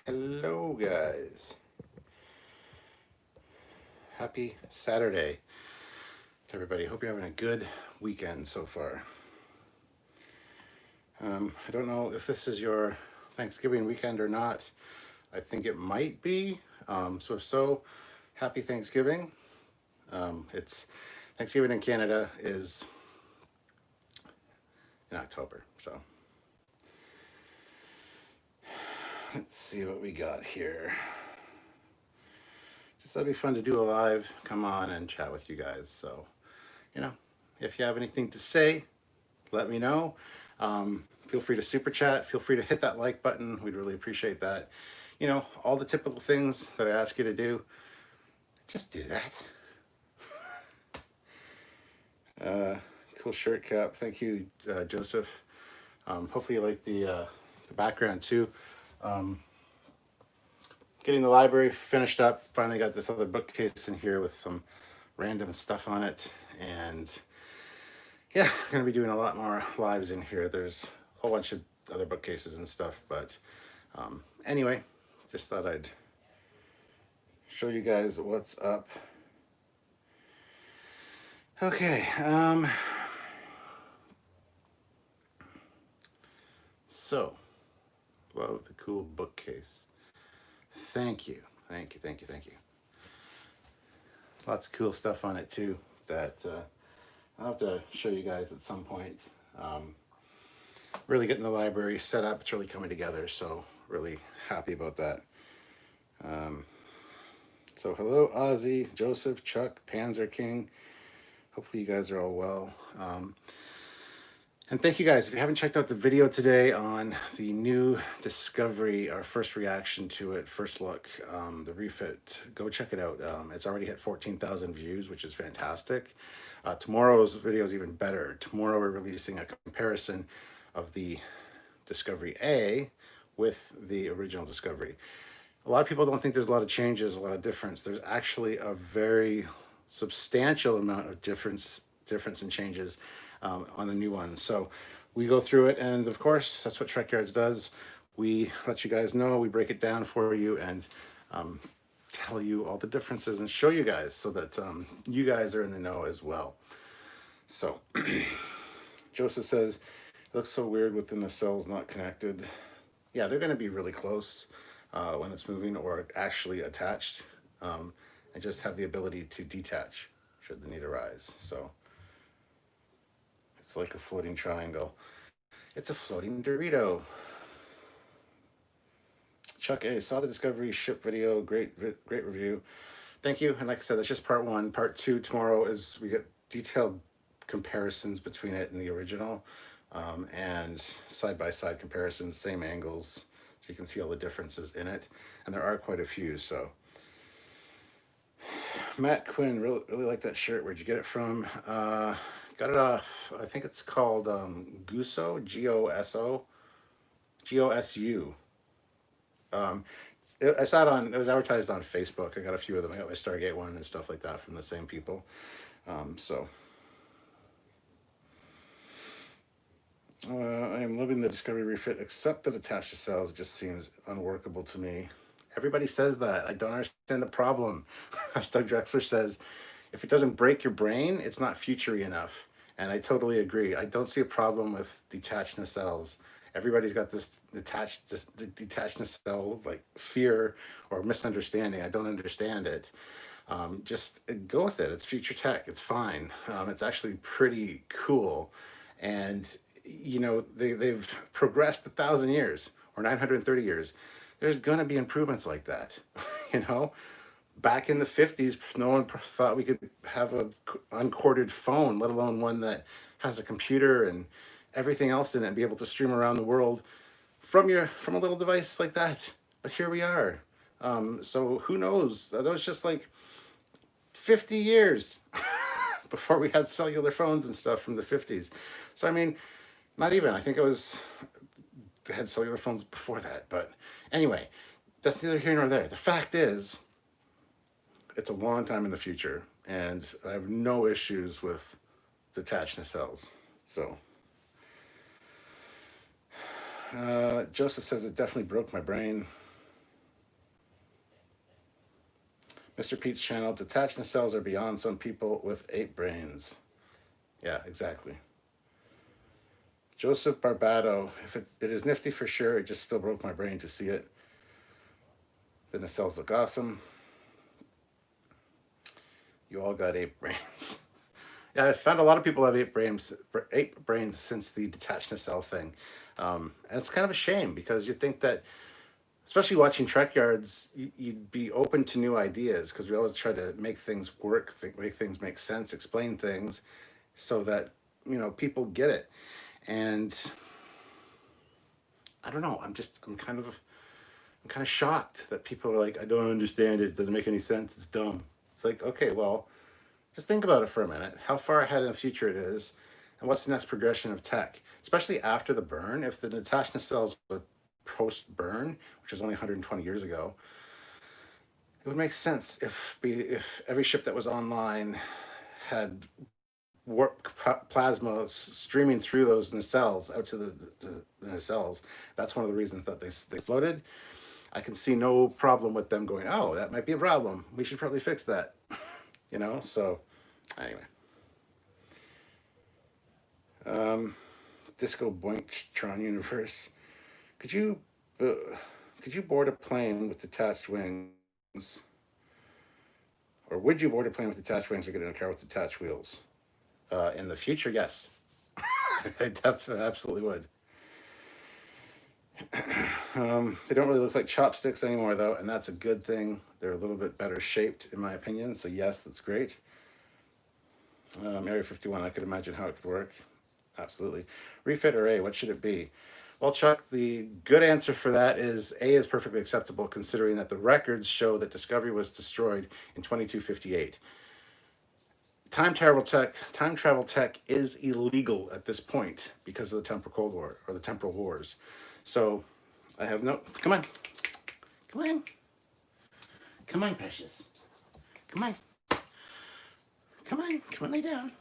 Hello, guys. Happy Saturday to everybody. Hope you're having a good weekend so far. I don't know if this is your Thanksgiving weekend or not. I think it might be. So, if so, happy Thanksgiving. It's Thanksgiving in Canada is in October. So, let's see what we got here. Just that'd be fun to do a live. Come on and chat with you guys. So, you know, if you have anything to say, let me know. Feel free to super chat. Feel free to hit that like button. We'd really appreciate that. You know, all the typical things that I ask you to do, just do that. Cool shirt cap. Thank you, Joseph. Hopefully you like the background too. Um, Getting the library finished up. Finally got this other bookcase in here with some random stuff on it. And yeah, I'm going to be doing a lot more lives in here. There's a whole bunch of other bookcases and stuff. But anyway, just thought I'd show you guys what's up. Okay. So, love the cool bookcase. Thank you. Thank you. Thank you. Thank you. Lots of cool stuff on it too that I'll have to show you guys at some point. Really getting the library set up. It's really coming together. So, really happy about that. So hello, Ozzy, Joseph, Chuck, Panzer King. Hopefully you guys are all well. And thank you guys. If you haven't checked out the video today on the new Discovery, our first reaction to it, first look, the refit, go check it out. It's already hit 14,000 views, which is fantastic. Tomorrow's video is even better. Tomorrow we're releasing a comparison of the Discovery A with the original Discovery. A lot of people don't think there's a lot of changes, a lot of difference. There's actually a very substantial amount of difference and changes on the new one. So we go through it, and of course, that's what Trekyards does. We let you guys know, we break it down for you, and tell you all the differences and show you guys so that you guys are in the know as well. So Joseph says, it looks so weird with the nacelles not connected. Yeah, they're going to be really close when it's moving or actually attached, and just have the ability to detach should the need arise. So it's like a floating triangle. It's a floating Dorito. Chuck A, saw the Discovery ship video. Great review. Thank you. And like I said, that's just part one. Part two tomorrow is we get detailed comparisons between it and the original, and side-by-side comparisons, same angles, so you can see all the differences in it. And there are quite a few. So Matt Quinn, really like that shirt. Where'd you get it from? Got it off, I think it's called Guso, Goso, Gosu. I saw it was advertised on Facebook. I got a few of them. I got my Stargate one and stuff like that from the same people. So I am loving the Discovery refit, except that attached to cells. It just seems unworkable to me. Everybody says that. I don't understand the problem. As Doug Drexler says, if it doesn't break your brain, it's not futury enough. And I totally agree. I don't see a problem with detached nacelles. Everybody's got this detached nacelle like fear or misunderstanding. I don't understand it. Just go with it. It's future tech. It's fine. It's actually pretty cool. And you know, they've progressed 1,000 years or 930 years. There's going to be improvements like that. You know, back in the 50s, no one thought we could have a uncorded phone, let alone one that has a computer and everything else in it and be able to stream around the world from a little device like that. But here we are. So who knows? That was just like 50 years before we had cellular phones and stuff from the 50s. So I mean, not even. I think they had cellular phones before that. But anyway, that's neither here nor there. The fact is, it's a long time in the future, and I have no issues with detached nacelles. So Joseph says it definitely broke my brain. Mr. Pete's channel, detached nacelles are beyond some people with 8 brains. Yeah, exactly. Joseph Barbado, if it is nifty for sure, it just still broke my brain to see it. The nacelles look awesome. You all got 8 brains. Yeah, I found a lot of people have 8 brains since the detached nacelle thing. And it's kind of a shame because you think that, especially watching Trekyards, you'd be open to new ideas because we always try to make things work, make things make sense, explain things so that, people get it. And I don't know, I'm kind of shocked that people are like, I don't understand it. It doesn't make any sense. It's dumb. It's like, okay, well, just think about it for a minute. How far ahead in the future it is, and what's the next progression of tech, especially after the burn. If the detached nacelles were post-burn, which was only 120 years ago, it would make sense if every ship that was online had warp plasma streaming through those nacelles out to the nacelles. That's one of the reasons that they exploded. I can see no problem with them going, oh, that might be a problem. We should probably fix that. So anyway. Disco Boinktron universe. Could you board a plane with detached wings? Or would you board a plane with detached wings or get in a car with detached wheels? In the future, yes. I definitely, absolutely would. They don't really look like chopsticks anymore, though, and that's a good thing. They're a little bit better shaped, in my opinion, so yes, that's great. Area 51, I could imagine how it could work. Absolutely. Refit or A, what should it be? Well, Chuck, the good answer for that is A is perfectly acceptable, considering that the records show that Discovery was destroyed in 2258. Time travel tech is illegal at this point because of the Temporal Cold War, or the Temporal Wars. So I have no... Come on, precious. Come on, lay down.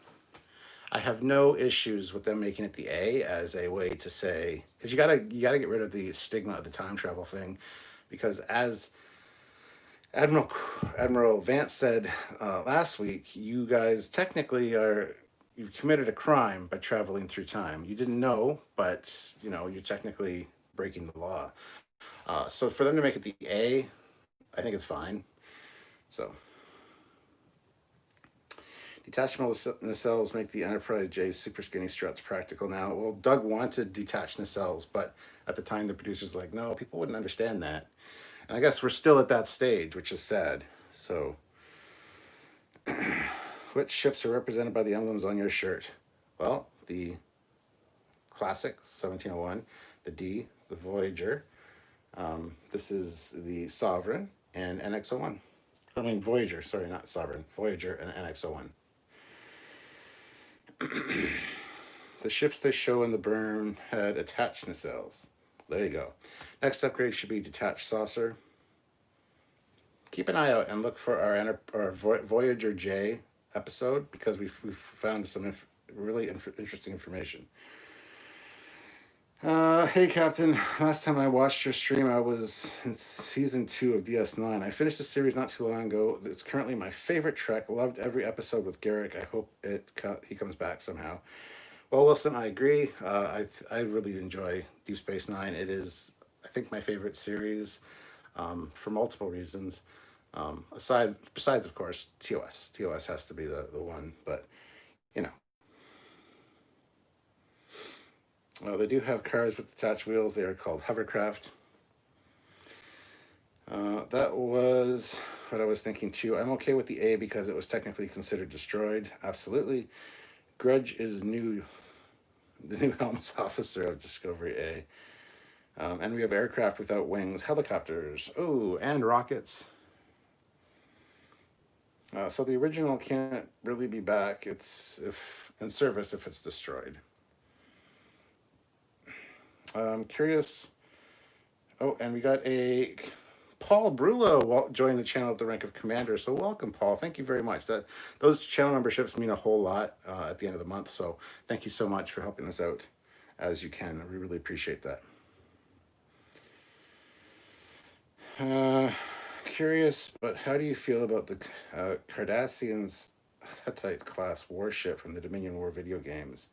I have no issues with them making it the A as a way to say, because you gotta get rid of the stigma of the time travel thing, because as Admiral Vance said last week, you guys technically you've committed a crime by traveling through time. You didn't know, but you're technically breaking the law. So for them to make it the A, I think it's fine. So detachable nacelles make the Enterprise J super skinny struts practical now. Well, Doug wanted detached nacelles, but at the time the producers were like, no, people wouldn't understand that. And I guess we're still at that stage, which is sad. So, which ships are represented by the emblems on your shirt? Well, the Classic 1701, the D, the Voyager. This is the Sovereign and NX-01. I mean Voyager, sorry, not Sovereign. Voyager and NX-01. The ships they show in the burn had attached nacelles. There you go. Next upgrade should be detached saucer. Keep an eye out and look for our Voyager J episode, because we've found some really interesting information. Hey Captain, last time I watched your stream I was in season 2 of DS9. I finished the series not too long ago. It's currently my favorite Trek. Loved every episode with Garrick. I hope he comes back somehow. Well, Wilson, I agree. I really enjoy Deep Space Nine. It is, I think, my favorite series for multiple reasons. Besides, of course, TOS. TOS has to be the one, but they do have cars with detached wheels. They are called hovercraft. That was what I was thinking too. I'm okay with the A because it was technically considered destroyed. Absolutely. Grudge is the new helmets officer of Discovery A. And we have aircraft without wings, helicopters, and rockets. So the original can't really be back. It's in service if it's destroyed. I'm curious. Oh, and we got a Paul Brulo joined the channel at the rank of commander. So welcome, Paul. Thank you very much. Those channel memberships mean a whole lot at the end of the month. So thank you so much for helping us out as you can. We really appreciate that. curious, but how do you feel about the Cardassians Hittite class warship from the Dominion War video games?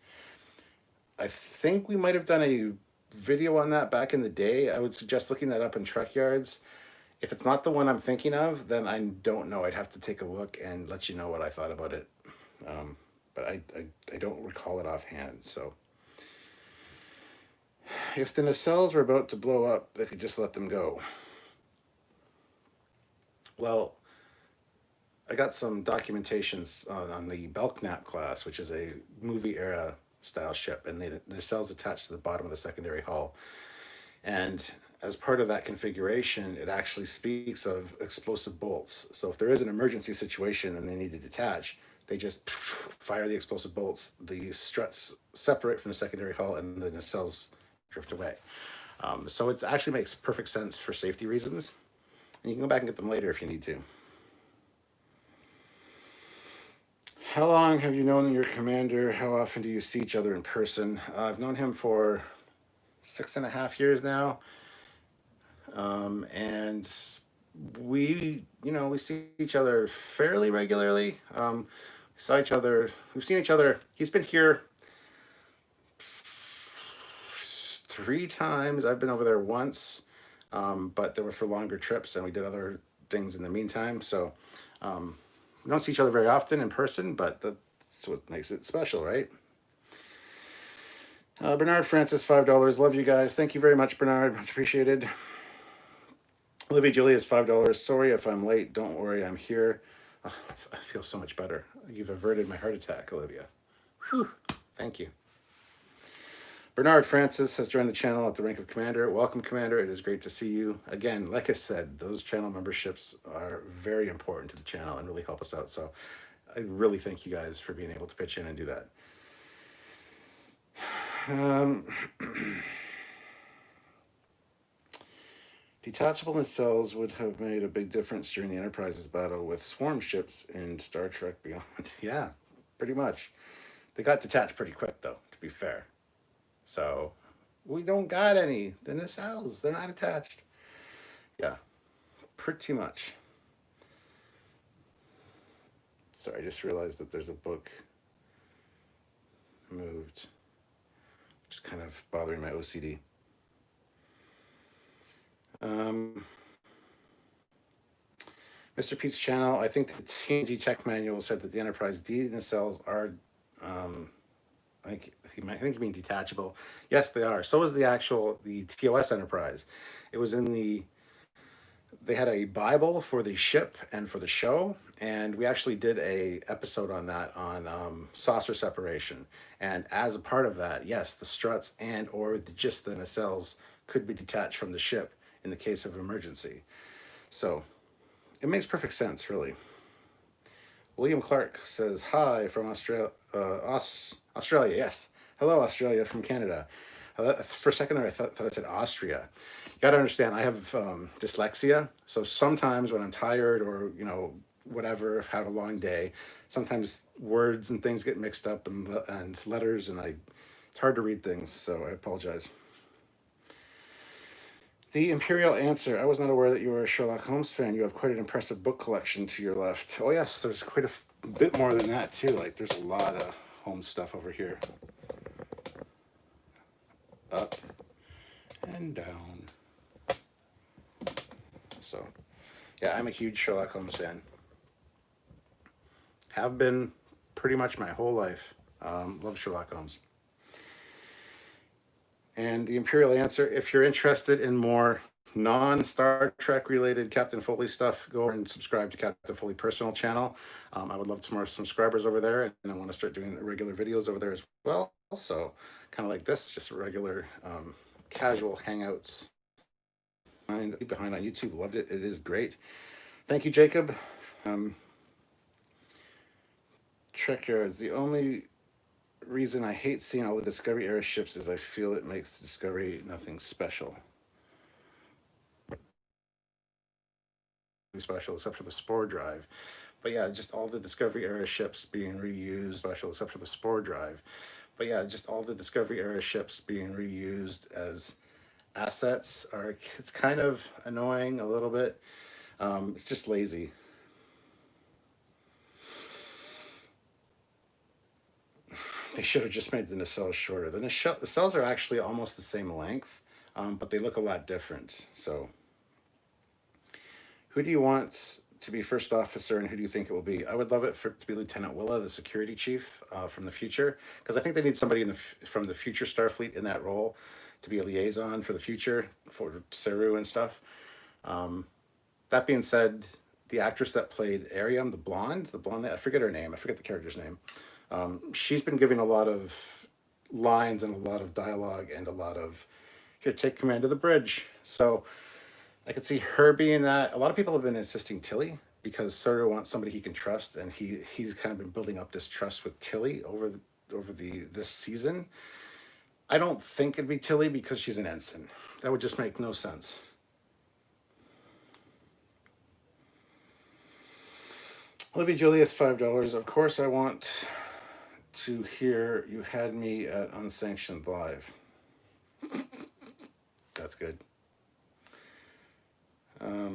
I think we might have done a video on that back in the day. I would suggest looking that up in Trekyards. If it's not the one I'm thinking of, then I don't know. I'd have to take a look and let you know what I thought about it. But I don't recall it offhand. So if the nacelles were about to blow up, they could just let them go. Well, I got some documentations on the Belknap class, which is a movie era style ship, and the nacelles attached to the bottom of the secondary hull. And as part of that configuration, it actually speaks of explosive bolts. So if there is an emergency situation and they need to detach, they just fire the explosive bolts. The struts separate from the secondary hull, and the nacelles drift away. So it actually makes perfect sense for safety reasons. And you can go back and get them later if you need to. How long have you known your commander? How often do you see each other in person? I've known him for 6.5 years now. And we see each other fairly regularly. We've seen each other. He's been here 3 times. I've been over there once, but they were for longer trips, and we did other things in the meantime. So we don't see each other very often in person, but that's what makes it special, right? Bernard Francis, $5. Love you guys. Thank you very much, Bernard. Much appreciated. Olivia Julius, $5. Sorry if I'm late. Don't worry, I'm here. Oh, I feel so much better. You've averted my heart attack, Olivia. Whew. Thank you. Bernard Francis has joined the channel at the rank of Commander. Welcome, Commander. It is great to see you. Again, like I said, those channel memberships are very important to the channel and really help us out. So I really thank you guys for being able to pitch in and do that. Detachable nacelles would have made a big difference during the Enterprise's battle with swarm ships in Star Trek Beyond. Yeah, pretty much. They got detached pretty quick, though, to be fair. So we don't got any. The nacelles, they're not attached. Yeah, pretty much. Sorry, I just realized that there's a book moved. Just kind of bothering my OCD. Mr. Pete's channel, I think the TNG check manual said that the Enterprise D nacelles are, I think you mean detachable. Yes, they are. So is the TOS Enterprise. It was they had a Bible for the ship and for the show, and we actually did a episode on that on saucer separation. And as a part of that, yes, the struts or just the nacelles could be detached from the ship in the case of emergency. So it makes perfect sense, really. William Clark says, hi from Australia. Australia, yes. Hello, Australia from Canada. For a second there, I thought I said Austria. You got to understand, I have dyslexia. So sometimes when I'm tired or, whatever, I've had a long day, sometimes words and things get mixed up and letters, and it's hard to read things, so I apologize. The Imperial Answer. I was not aware that you were a Sherlock Holmes fan. You have quite an impressive book collection to your left. Oh yes, there's quite a bit more than that too. Like there's a lot of Holmes stuff over here. Up and down. So, yeah, I'm a huge Sherlock Holmes fan. Have been pretty much my whole life. Love Sherlock Holmes. And the Imperial Answer, if you're interested in more non-Star Trek related Captain Foley stuff, go over and subscribe to Captain Foley personal channel. I would love some more subscribers over there, and I want to start doing regular videos over there as well. So kind of like this, just regular casual hangouts. Behind on YouTube, loved it. It is great. Thank you, Jacob. Trekyards, the only reason I hate seeing all the Discovery era ships is I feel it makes Discovery nothing special. Special except for the spore drive. But yeah, just all the Discovery era ships being reused, special except for the spore drive. But yeah, just all the Discovery era ships being reused as assets it's kind of annoying a little bit. It's just lazy. They should have just made the nacelles shorter. The nacelles are actually almost the same length, but they look a lot different. So, who do you want to be first officer, and who do you think it will be? I would love it to be Lieutenant Willa, the security chief from the future, because I think they need somebody from the future Starfleet in that role to be a liaison for the future for Saru and stuff. That being said, the actress that played Ariam, the blonde, I forget her name. I forget the character's name. She's been giving a lot of lines and a lot of dialogue and a lot of, here, take command of the bridge. So I could see her being that. A lot of people have been insisting Tilly because Saru wants somebody he can trust, and he's kind of been building up this trust with Tilly over this season. I don't think it'd be Tilly because she's an ensign. That would just make no sense. Olivia Julius, $5. Of course, I want to hear you had me at Unsanctioned Live. That's good. I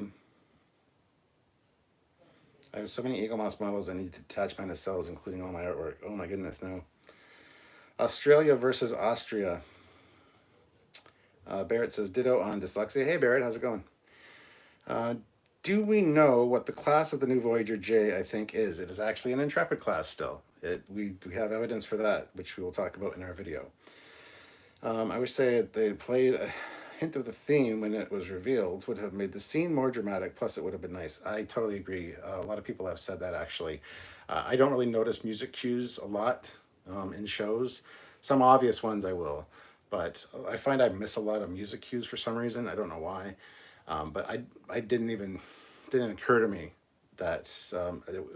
have so many Eagle Moss models I need to attach my nacelles, including all my artwork. Oh my goodness, no. Australia versus Austria. Barrett says, ditto on dyslexia. Hey Barrett, how's it going? Do we know what the class of the new Voyager J, I think, is? It is actually an Intrepid class still. We have evidence for that, which we will talk about in our video. I wish they played a hint of the theme when it was revealed, would have made the scene more dramatic, plus it would have been nice. I totally agree. A lot of people have said that, actually. I don't really notice music cues a lot in shows. Some obvious ones I will, but I find I miss a lot of music cues for some reason. I don't know why. But I didn't occur to me that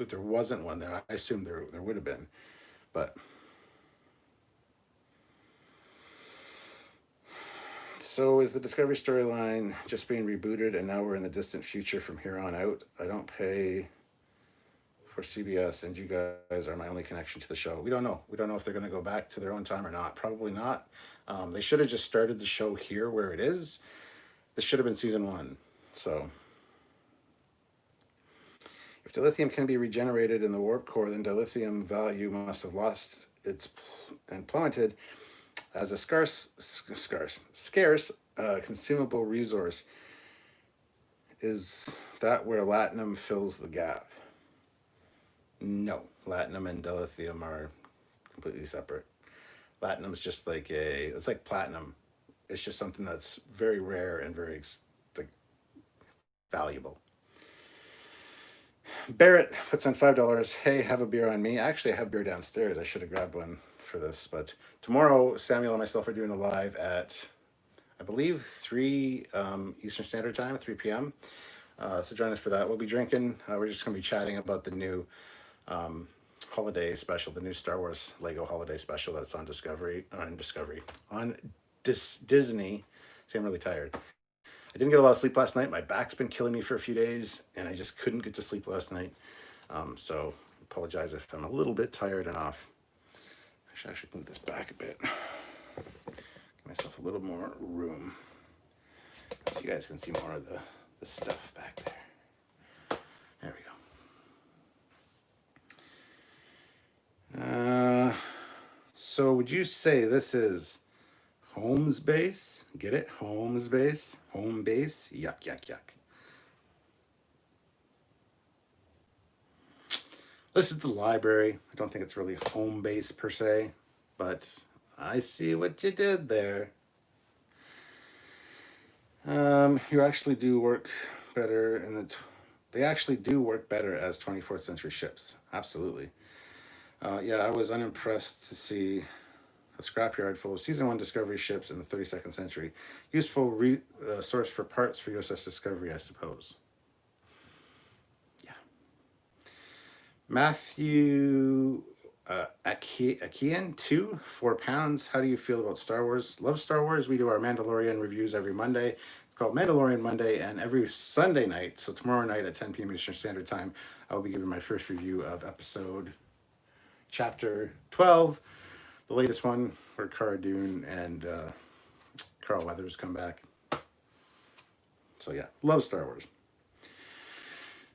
there wasn't one there. I assumed there would have been, but so is the Discovery storyline just being rebooted and now we're in the distant future from here on out? I don't pay for CBS and you guys are my only connection to the show. We don't know. We don't know if they're going to go back to their own time or not. Probably not. They should have just started the show here where it is. This should have been season 1. So if dilithium can be regenerated in the warp core, then dilithium value must have lost its and plummeted as a scarce consumable resource. Is that where latinum fills the gap? No, latinum and dilithium are completely separate. Latinum is just like it's like platinum. It's just something that's very rare and very valuable. Barrett puts on $5. Hey, have a beer on me. Actually, I have beer downstairs. I should have grabbed one for this. But tomorrow, Samuel and myself are doing a live at, I believe, 3 Eastern Standard Time, 3 p.m. So join us for that. We'll be drinking. We're just going to be chatting about the new holiday special, the new Star Wars Lego holiday special that's on Disney. See, I'm really tired. I didn't get a lot of sleep last night. My back's been killing me for a few days, and I just couldn't get to sleep last night. So apologize if I'm a little bit tired and off. I should move this back a bit. Give myself a little more room so you guys can see more of the stuff back there. There we go. So would you say this is Holmes base? Get it? Holmes base? Home base? Yuck, yuck, yuck. This is the library. I don't think it's really home base per se, but I see what you did there. You actually do work better they actually do work better as 24th century ships. Absolutely. Yeah, I was unimpressed to see a scrapyard full of season 1 Discovery ships in the 32nd century. Useful source for parts for USS Discovery, I suppose. Yeah. Matthew Akian, 2, 4 pounds. How do you feel about Star Wars? Love Star Wars. We do our Mandalorian reviews every Monday. It's called Mandalorian Monday, and every Sunday night, so tomorrow night at 10 p.m. Eastern Standard Time, I will be giving my first review of episode chapter 12, the latest one, where Cara Dune and Carl Weathers come back. So yeah, love Star Wars.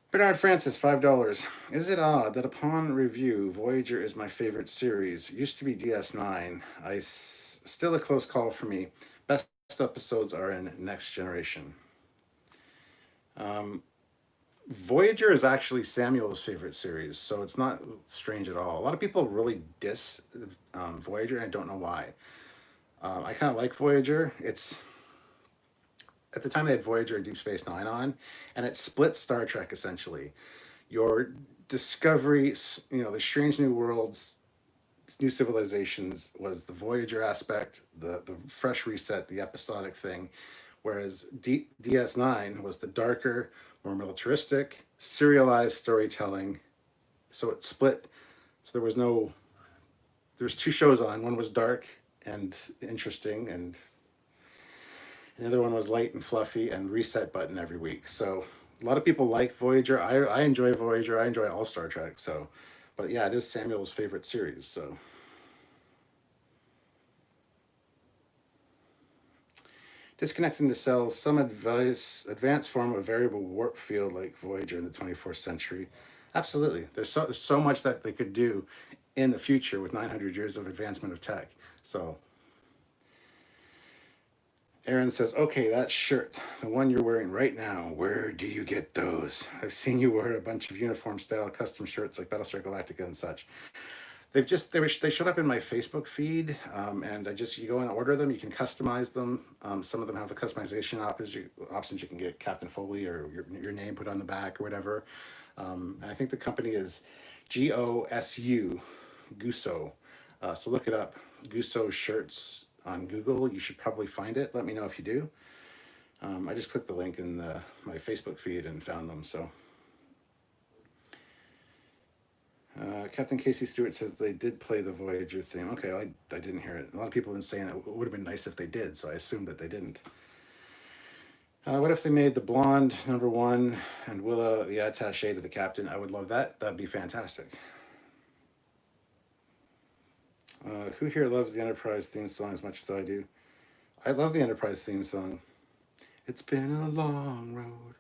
Bernard Francis, $5. Is it odd that upon review, Voyager is my favorite series? It used to be DS9. Still a close call for me. Best episodes are in Next Generation. Voyager is actually Samuel's favorite series, so it's not strange at all. A lot of people really diss Voyager, and I don't know why. I kind of like Voyager. It's at the time they had Voyager and Deep Space Nine on, and it split Star Trek essentially. Your discovery, the strange new worlds, new civilizations was the Voyager aspect, the fresh reset, the episodic thing, whereas DS9 was the darker, more militaristic, serialized storytelling. So it split. So there was two shows on. One was dark and interesting, and the other one was light and fluffy and reset button every week. So a lot of people like Voyager. I enjoy Voyager. I enjoy all Star Trek. So, but yeah, it is Samuel's favorite series. So. Disconnecting the cells, some advanced form of variable warp field like Voyager in the 24th century. Absolutely. There's so much that they could do in the future with 900 years of advancement of tech. So Aaron says, okay, that shirt, the one you're wearing right now, where do you get those? I've seen you wear a bunch of uniform style custom shirts like Battlestar Galactica and such. They showed up in my Facebook feed, and you go and order them. You can customize them. Some of them have a customization options. You can get Captain Foley or your name put on the back or whatever. And I think the company is GOSU, Guso. So look it up, Guso shirts on Google. You should probably find it. Let me know if you do. I just clicked the link in my Facebook feed and found them. So. Captain Casey Stewart says they did play the Voyager theme. Okay, I didn't hear it. A lot of people have been saying it would have been nice if they did, so I assumed that they didn't. What if they made the blonde #1 and Willa the attaché to the captain? I would love that. That'd be fantastic. Who here loves the Enterprise theme song as much as I do? I love the Enterprise theme song. It's been a long road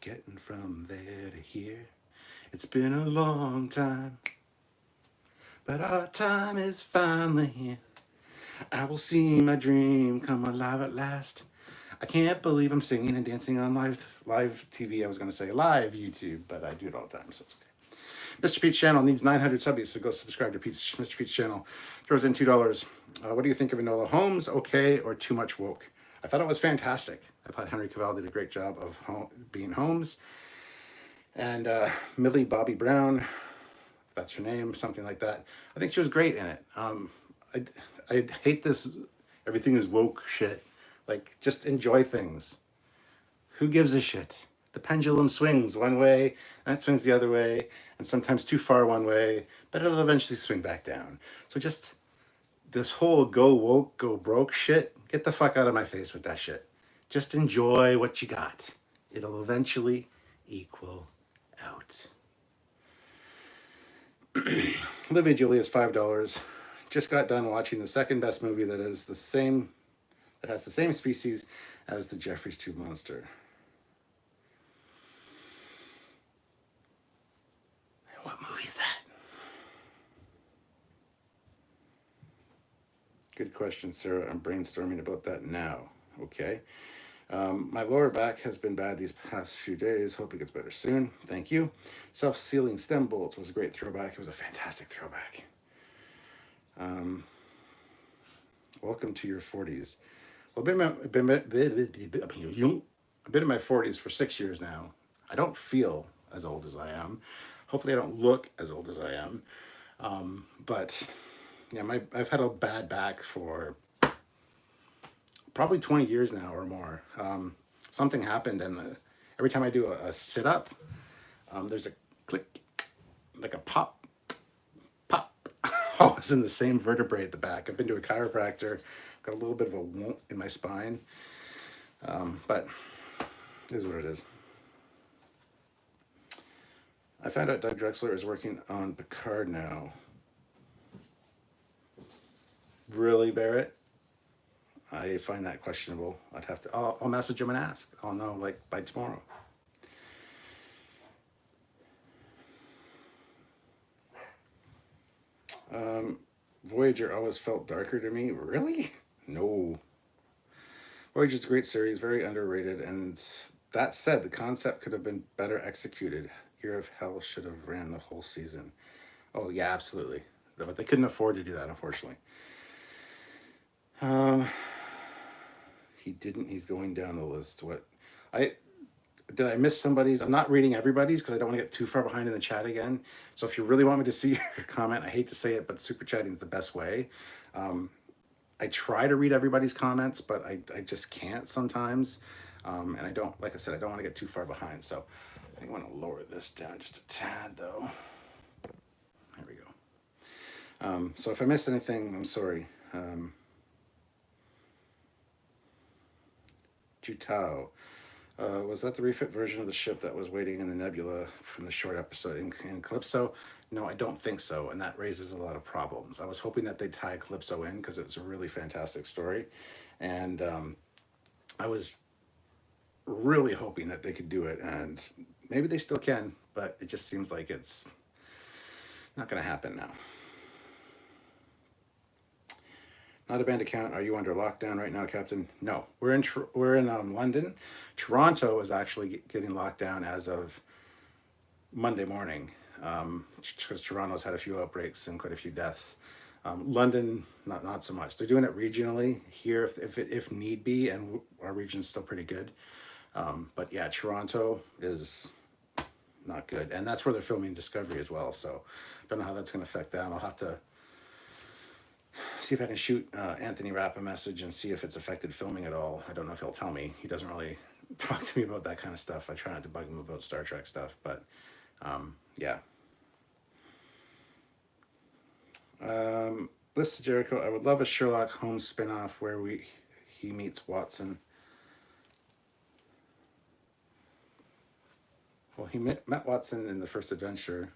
getting from there to here. It's been a long time, but our time is finally here. I will see my dream come alive at last. I can't believe I'm singing and dancing on live TV. I was going to say live YouTube, but I do it all the time, so it's okay. Mr. Pete's channel needs 900 subbies, so go subscribe to Mr. Pete's channel. Throws in $2. What do you think of Enola Holmes? Okay or too much woke? I thought it was fantastic. I thought Henry Cavill did a great job of being Holmes. And Millie Bobby Brown, if that's her name, something like that. I think she was great in it. I hate this everything is woke shit. Like, just enjoy things. Who gives a shit? The pendulum swings one way, and it swings the other way, and sometimes too far one way, but it'll eventually swing back down. So just this whole go woke, go broke shit, get the fuck out of my face with that shit. Just enjoy what you got. It'll eventually equal out. Olivia Julia's $5. Just got done watching the second best movie that has the same species as the Jeffries Tube monster. What movie is that? Good question, Sarah. I'm brainstorming about that now. Okay. My lower back has been bad these past few days. Hope it gets better soon. Thank you. Self-sealing stem bolts was a great throwback. It was a fantastic throwback. Welcome to your 40s. Well, I've been in my 40s for 6 years now. I don't feel as old as I am. Hopefully I don't look as old as I am. But yeah, I've had a bad back for probably 20 years now or more. Something happened, and every time I do a sit-up, there's a click, like a pop, pop. Oh, it's in the same vertebrae at the back. I've been to a chiropractor, got a little bit of a wonk in my spine, but it is what it is. I found out Doug Drexler is working on Picard now. Really, Barrett? I find that questionable. I'll message him and ask. I'll know like by tomorrow. Voyager always felt darker to me. Really? No. Voyager's a great series, very underrated, and that said, the concept could have been better executed. Year of Hell should have ran the whole season. Oh yeah, absolutely. But they couldn't afford to do that, unfortunately. Um, he didn't. He's going down the list. What? I did I miss somebody's? I'm not reading everybody's because I don't want to get too far behind in the chat again. So if you really want me to see your comment, I hate to say it, but super chatting is the best way. I try to read everybody's comments, but I just can't sometimes. And I don't, like I said, I don't want to get too far behind. So I think I want to lower this down just a tad though. There we go. So if I missed anything, I'm sorry. Jutao. Was that the refit version of the ship that was waiting in the nebula from the short episode in Calypso? No, I don't think so, and that raises a lot of problems. I was hoping that they'd tie Calypso in because it's a really fantastic story, and I was really hoping that they could do it, and maybe they still can, but it just seems like it's not going to happen now. Not a band account. Are you under lockdown right now, Captain? No, we're in London. Toronto is actually getting locked down as of Monday morning, because Toronto's had a few outbreaks and quite a few deaths. London, not so much. They're doing it regionally here if need be, and our region's still pretty good. But yeah, Toronto is not good, and that's where they're filming Discovery as well. So I don't know how that's going to affect them. I'll have to see if I can shoot Anthony Rapp a message and see if it's affected filming at all. I don't know if he'll tell me. He doesn't really talk to me about that kind of stuff. I try not to bug him about Star Trek stuff, but yeah. Bliss to Jericho. I would love a Sherlock Holmes spin-off where he meets Watson. Well, he met Watson in the first adventure,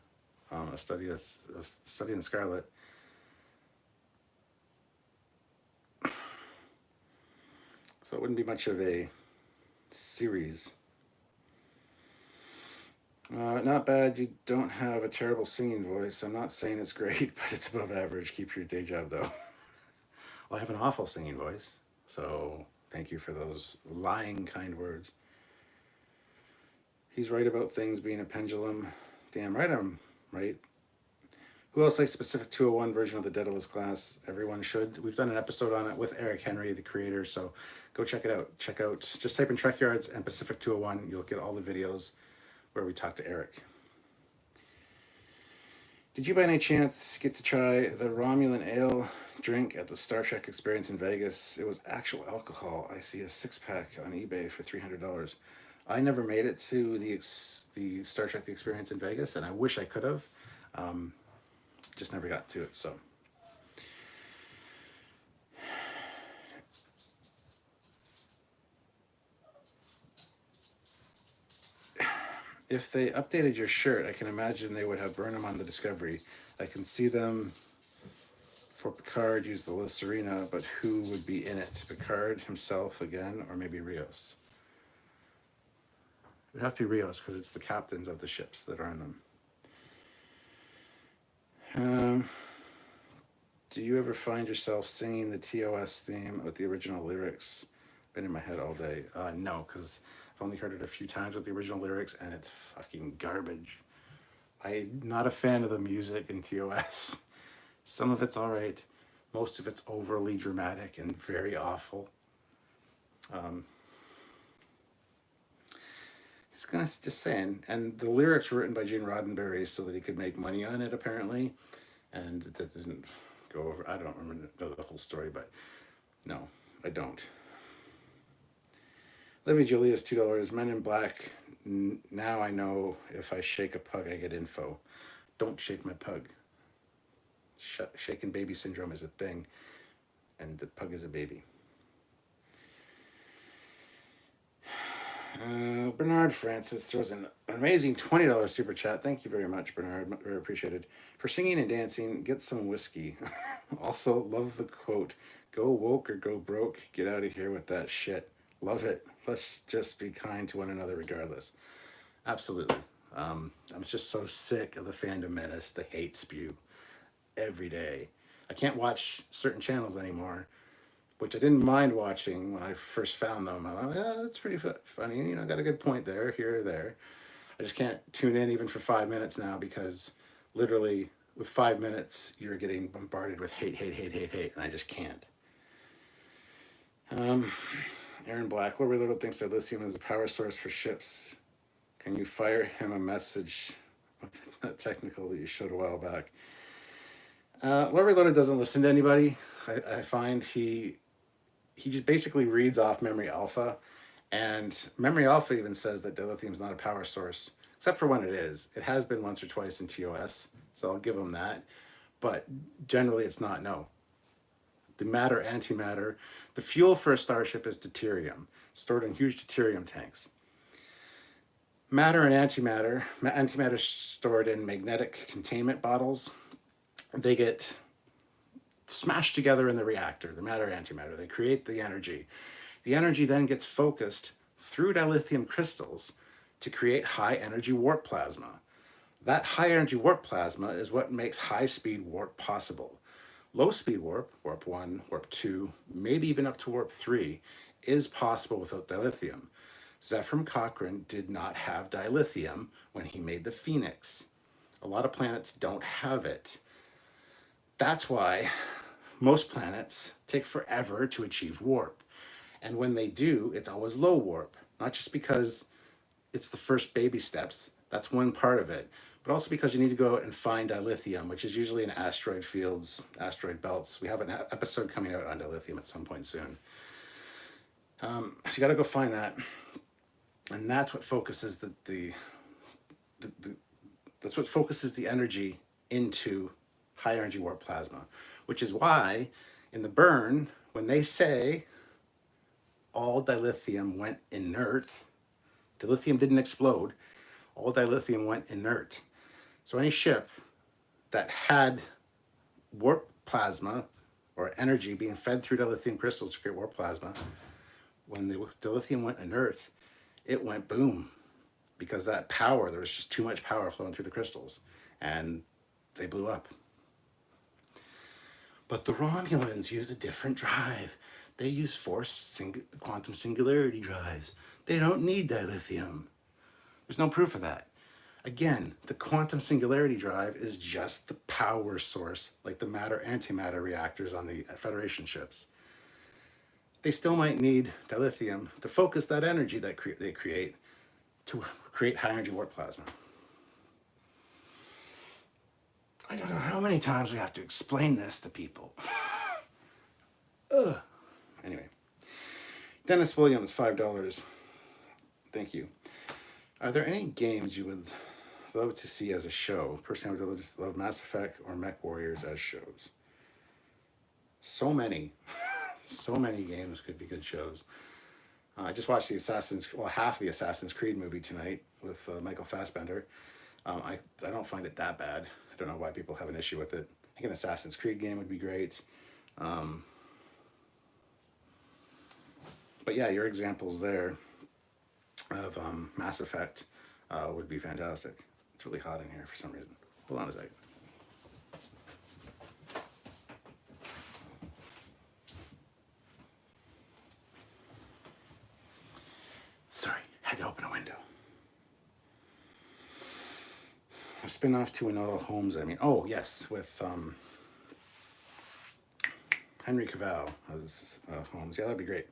a study in Scarlet. So it wouldn't be much of a series. Not bad. You don't have a terrible singing voice. I'm not saying it's great, but it's above average. Keep your day job, though. Well, I have an awful singing voice, so thank you for those lying kind words. He's right about things being a pendulum. Damn right I'm right. Who else likes Pacific 201 version of the Daedalus class? Everyone should. We've done an episode on it with Eric Henry, the creator, so go check it out. Check out, just type in Trekyards and Pacific 201. You'll get all the videos where we talk to Eric. Did you by any chance get to try the Romulan ale drink at the Star Trek experience in Vegas? It was actual alcohol. I see a 6-pack on eBay for $300. I never made it to the Star Trek experience in Vegas, and I wish I could have. Just never got to it, so. If they updated your shirt, I can imagine they would have Burnham on the Discovery. I can see them for Picard use the Listerina, but who would be in it? Picard himself again, or maybe Rios? It would have to be Rios because it's the captains of the ships that are in them. Do you ever find yourself singing the TOS theme with the original lyrics? Been in my head all day. No, because I've only heard it a few times with the original lyrics, and it's fucking garbage. I'm not a fan of the music in TOS. Some of it's all right. Most of it's overly dramatic and very awful. Just saying. And the lyrics were written by Gene Roddenberry so that he could make money on it, apparently. And that didn't go over. I don't know the whole story, but no, I don't. Livy Julia's $2. Men in Black. Now I know if I shake a pug, I get info. Don't shake my pug. Shaken baby syndrome is a thing, and the pug is a baby. Bernard Francis throws an amazing $20 super chat. Thank you very much, Bernard. Very appreciated. For singing and dancing, get some whiskey. Also, love the quote, go woke or go broke. Get out of here with that shit. Love it. Let's just be kind to one another regardless. Absolutely. I'm just so sick of the fandom menace, the hate spew. every day. I can't watch certain channels anymore, which I didn't mind watching when I first found them. I'm like, yeah, that's pretty funny. You know, got a good point there, here or there. I just can't tune in even for 5 minutes now because literally with 5 minutes, you're getting bombarded with hate, hate, hate, hate, hate, and I just can't. Aaron Black, Lord Little thinks that lithium is a power source for ships. Can you fire him a message with that technical that you showed a while back? Lord Little doesn't listen to anybody. I find he just basically reads off Memory Alpha, and Memory Alpha even says that dilithium is not a power source, except for when it is. It has been once or twice in TOS, so I'll give him that. But generally, it's not, no. The matter, antimatter, the fuel for a starship is deuterium, stored in huge deuterium tanks. Matter and antimatter is stored in magnetic containment bottles. They get smashed together in the reactor, the matter, antimatter. They create the energy. The energy then gets focused through dilithium crystals to create high energy warp plasma. That high energy warp plasma is what makes high speed warp possible. Low speed warp, warp 1, warp 2, maybe even up to warp 3, is possible without dilithium. Zephram Cochrane did not have dilithium when he made the Phoenix. A lot of planets don't have it. That's why most planets take forever to achieve warp. And when they do, it's always low warp. Not just because it's the first baby steps, that's one part of it, but also because you need to go out and find dilithium, which is usually in asteroid fields, asteroid belts. We have an episode coming out on dilithium at some point soon. So you got to go find that, and that's what focuses that's what focuses the energy into high energy warp plasma, which is why in the burn, when they say all dilithium went inert, dilithium didn't explode, all dilithium went inert. So any ship that had warp plasma or energy being fed through dilithium crystals to create warp plasma, when the dilithium went inert, it went boom, because that power, there was just too much power flowing through the crystals, and they blew up. But the Romulans use a different drive. They use quantum singularity drives. They don't need dilithium. There's no proof of that. Again, the quantum singularity drive is just the power source, like the matter-antimatter reactors on the Federation ships. They still might need dilithium to focus that energy that they create to create high energy warp plasma. I don't know how many times we have to explain this to people. Ugh. Anyway, Dennis Williams, $5. Thank you. Are there any games you would love to see as a show? Personally, I would just love Mass Effect or Mech Warriors as shows. So many. So many games could be good shows. I just watched half the Assassin's Creed movie tonight with Michael Fassbender. I don't find it that bad. I don't know why people have an issue with it. I think an Assassin's Creed game would be great. But yeah, your examples there of Mass Effect would be fantastic. It's really hot in here for some reason. Hold on a second. Sorry, had to open a window. A spin-off to Enola Holmes, oh yes, with Henry Cavill as Holmes. Yeah, that'd be great.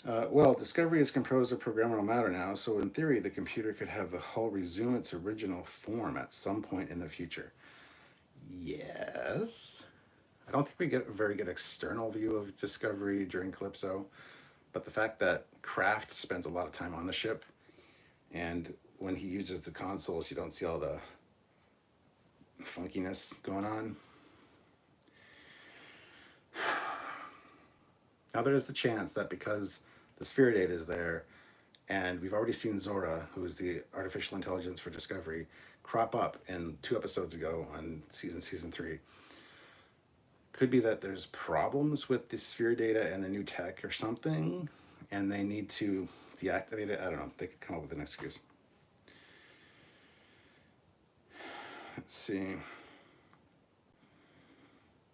Well, Discovery is composed of programmable matter now, so in theory, the computer could have the hull resume its original form at some point in the future. Yes. I don't think we get a very good external view of Discovery during Calypso, but the fact that Kraft spends a lot of time on the ship, and when he uses the consoles, you don't see all the funkiness going on. Now there is the chance that because the sphere data is there, and we've already seen Zora, who is the artificial intelligence for Discovery, crop up in 2 episodes ago on season 3. Could be that there's problems with the sphere data and the new tech or something, and they need to deactivate it. I don't know. They could come up with an excuse. Let's see.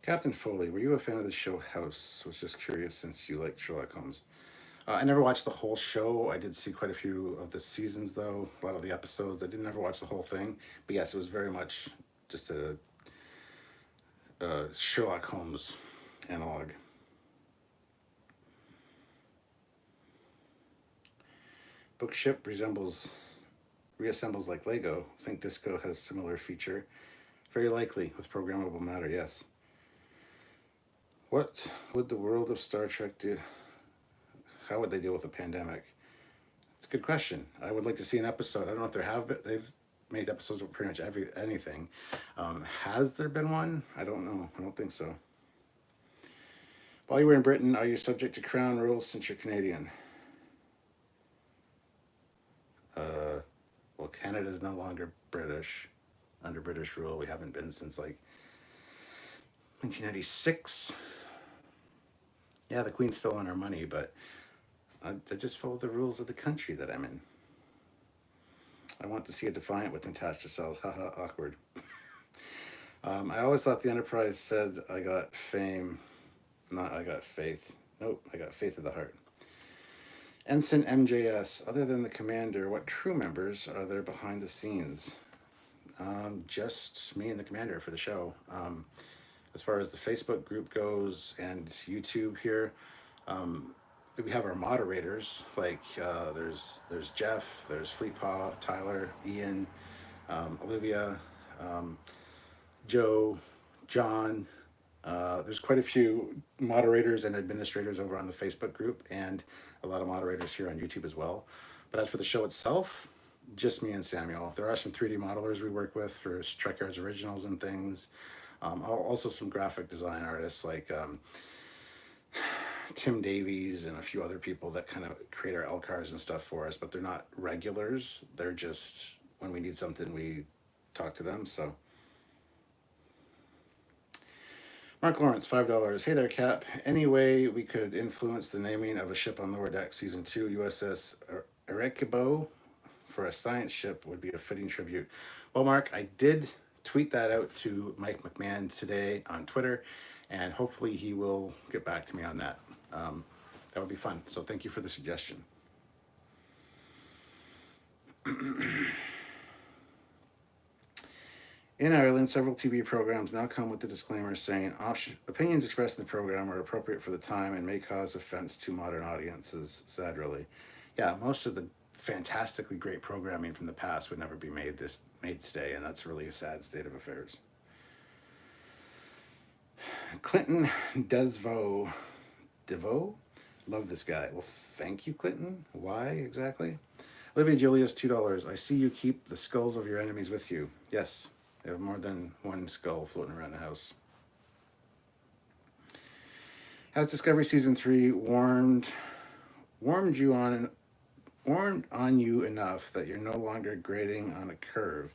Captain Foley, were you a fan of the show House? Was just curious since you liked Sherlock Holmes. I never watched the whole show. I did see quite a few of the seasons, though, a lot of the episodes. I did never watch the whole thing. But yes, it was very much just a Sherlock Holmes analog. Bookship reassembles like Lego. Think Disco has similar feature. Very likely with programmable matter, yes. What would the world of Star Trek do? How would they deal with a pandemic? It's a good question. I would like to see an episode. I don't know if there have been. They've made episodes of pretty much anything. Has there been one? I don't know. I don't think so. While you were in Britain, are you subject to Crown rules since you're Canadian? Well, Canada is no longer British. Under British rule, we haven't been since like 1996. Yeah, the Queen's still on our money, but I just follow the rules of the country that I'm in. I want to see a Defiant with Natasha cells. Haha, awkward. I always thought the Enterprise said I got fame, not I got faith. Nope, I got faith of the heart. Ensign MJS, other than the commander, what crew members are there behind the scenes? Just me and the commander for the show. As far as the Facebook group goes and YouTube here, we have our moderators, like there's Jeff, there's Fleetpaw, Tyler, Ian, Olivia, Joe, John. There's quite a few moderators and administrators over on the Facebook group, and a lot of moderators here on YouTube as well. But as for the show itself, just me and Samuel. There are some 3D modelers we work with for Trekyards originals and things. Also some graphic design artists like Tim Davies and a few other people that kind of create our LCARs and stuff for us, but they're not regulars. They're just, when we need something, we talk to them. So Mark Lawrence, $5. Hey there, Cap. Any way we could influence the naming of a ship on Lower Deck Season 2 USS Arequibo for a science ship would be a fitting tribute. Well, Mark, I did tweet that out to Mike McMahon today on Twitter, and hopefully he will get back to me on that. That would be fun. So thank you for the suggestion. In Ireland, several TV programs now come with the disclaimer saying opinions expressed in the program are appropriate for the time and may cause offense to modern audiences. Sad, really. Yeah, most of the fantastically great programming from the past would never be made today, and that's really a sad state of affairs. Clinton DeVoe, love this guy. Well, thank you, Clinton. Why exactly? Olivia Julius, $2. I see you keep the skulls of your enemies with you. Yes. They have more than one skull floating around the house. Has Discovery Season 3 warmed on you enough that you're no longer grading on a curve?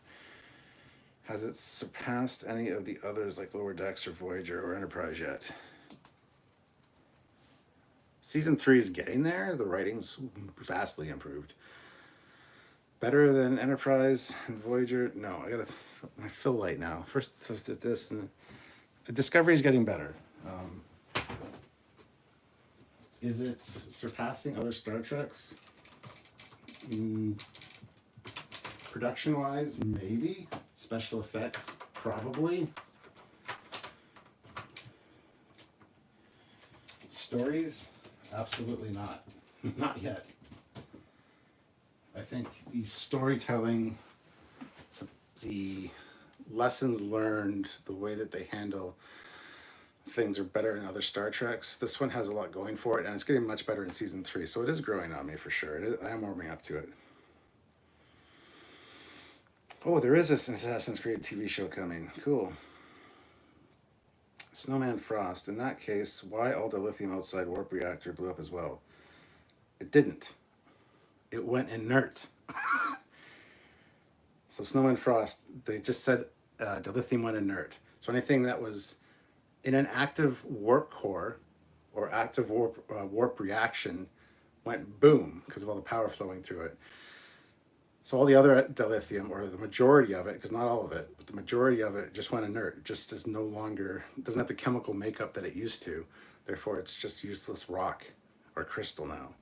Has it surpassed any of the others like Lower Decks or Voyager or Enterprise yet? Season 3 is getting there. The writing's vastly improved. Better than Enterprise and Voyager? No, I feel light now. First this, and Discovery is getting better. Is it surpassing other Star Treks? Production-wise, maybe. Special effects, probably. Stories, absolutely not. Not yet. I think the storytelling, the lessons learned, the way that they handle things are better in other Star Treks. This one has a lot going for it, and it's getting much better in Season 3, so it is growing on me for sure. I am warming up to it. Oh, there is an Assassin's Creed TV show coming. Cool. Snowman Frost. In that case, why all the lithium outside warp reactor blew up as well? It didn't. It went inert. So Snowman Frost, they just said the lithium went inert. So anything that was in an active warp core or active warp reaction went boom because of all the power flowing through it. So all the other dilithium, or the majority of it, because not all of it, but the majority of it just went inert. It just is no longer, doesn't have the chemical makeup that it used to. Therefore, it's just useless rock or crystal now.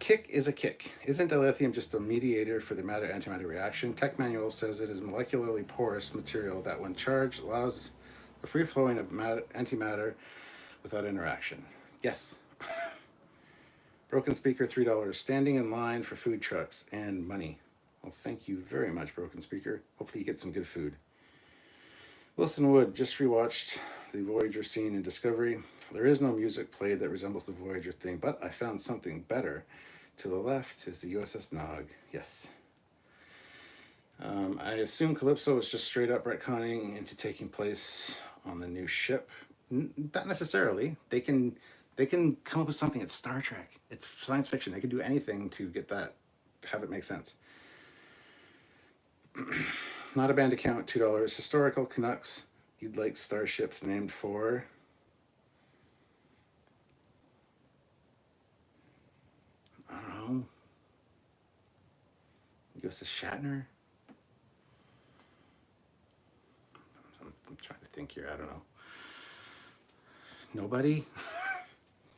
Kick is a kick. Isn't dilithium just a mediator for the matter-antimatter reaction? Tech manual says it is molecularly porous material that, when charged, allows the free flowing of antimatter without interaction. Yes. Broken speaker, $3. Standing in line for food trucks and money. Well, thank you very much, Broken speaker. Hopefully you get some good food. Wilson Wood just rewatched the Voyager scene in Discovery. There is no music played that resembles the Voyager theme, but I found something better. To the left is the USS Nog. Yes. I assume Calypso is just straight up retconning into taking place on the new ship. Not necessarily. They can come up with something. It's Star Trek. It's science fiction. They can do anything to get that, have it make sense. Not a band account, $2. Historical Canucks. You'd like starships named for? I don't know. USS Shatner? I'm trying to think here. I don't know. Nobody?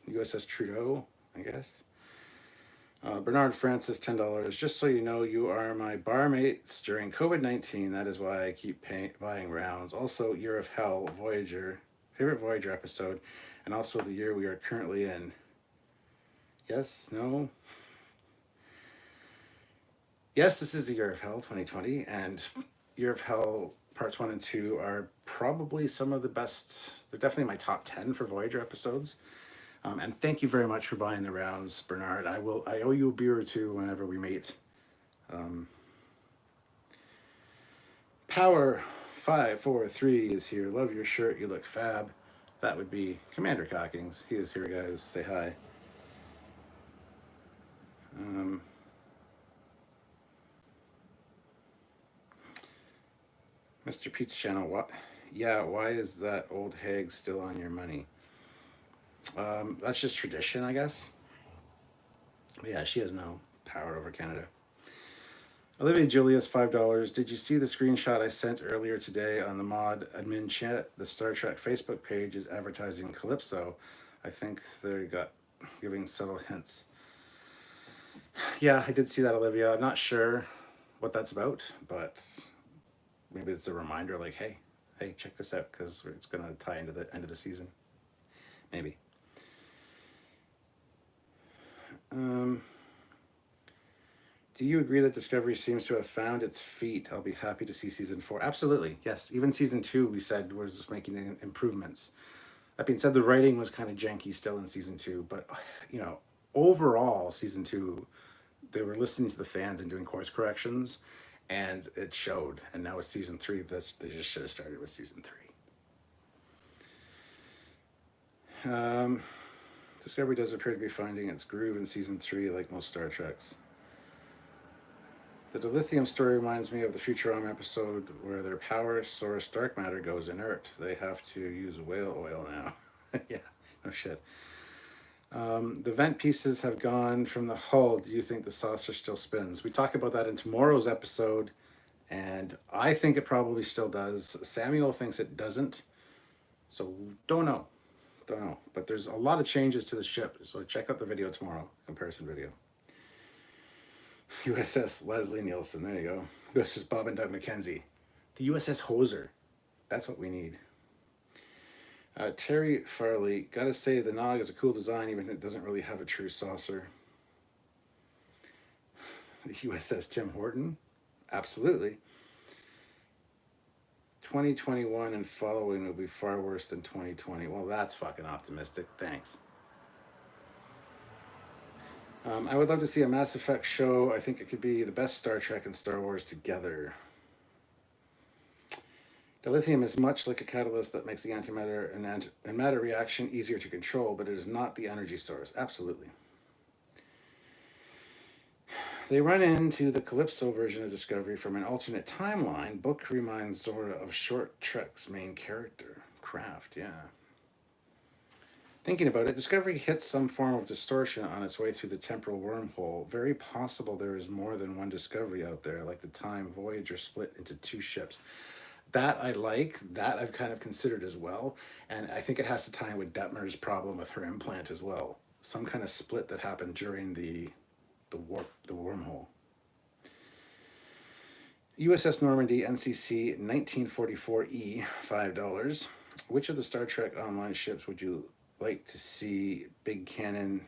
USS Trudeau, I guess. Bernard Francis, $10. Just so you know, you are my barmates during COVID-19. That is why I keep buying rounds. Also, Year of Hell, Voyager, favorite Voyager episode, and also the year we are currently in. Yes? No? Yes, this is the Year of Hell, 2020, and Year of Hell parts 1 and 2 are probably some of the best. They're definitely my top 10 for Voyager episodes. And thank you very much for buying the rounds, Bernard. I owe you a beer or two whenever we meet. Power 543 is here. Love your shirt. You look fab. That would be Commander Cockings. He is here, guys. Say hi. Mr. Pete's channel. What? Yeah. Why is that old hag still on your money? That's just tradition, I guess. But yeah, she has no power over Canada. Olivia Julius, $5. Did you see the screenshot I sent earlier today on the mod admin chat? The Star Trek Facebook page is advertising Calypso. I think they're giving subtle hints. Yeah, I did see that, Olivia. I'm not sure what that's about, but maybe it's a reminder like, hey, check this out, because it's going to tie into the end of the season. Maybe. Do you agree that Discovery seems to have found its feet? I'll be happy to see season 4. Absolutely, yes. Even season 2, we said, we're just making improvements. That being said, the writing was kind of janky still in season 2, but overall, season 2, they were listening to the fans and doing course corrections, and it showed. And now with season 3, they just should have started with season 3. Discovery does appear to be finding its groove in season 3, like most Star Treks. The dilithium story reminds me of the Futurama episode where their power source, dark matter, goes inert. They have to use whale oil now. Yeah, no shit. The vent pieces have gone from the hull. Do you think the saucer still spins? We talk about that in tomorrow's episode, and I think it probably still does. Samuel thinks it doesn't, so don't know. But there's a lot of changes to the ship, so check out the video tomorrow, comparison video. USS Leslie Nielsen, there you go. USS Bob and Doug McKenzie. The USS Hoser, that's what we need. Terry Farley, gotta say the Nog is a cool design, even if it doesn't really have a true saucer. The USS Tim Horton, absolutely. 2021 and following will be far worse than 2020. Well, that's fucking optimistic. Thanks. I would love to see a Mass Effect show. I think it could be the best Star Trek and Star Wars together. Dilithium is much like a catalyst that makes the antimatter and matter reaction easier to control, but it is not the energy source. Absolutely. They run into the Calypso version of Discovery from an alternate timeline. Book reminds Zora of Short Trek's main character, Kraft, yeah. Thinking about it, Discovery hits some form of distortion on its way through the temporal wormhole. Very possible there is more than one Discovery out there, like the time Voyager split into two ships. That I like, that I've kind of considered as well, and I think it has to tie in with Detmer's problem with her implant as well. Some kind of split that happened during the wormhole. USS Normandy NCC 1944E, $5. Which of the Star Trek Online ships would you like to see big cannon,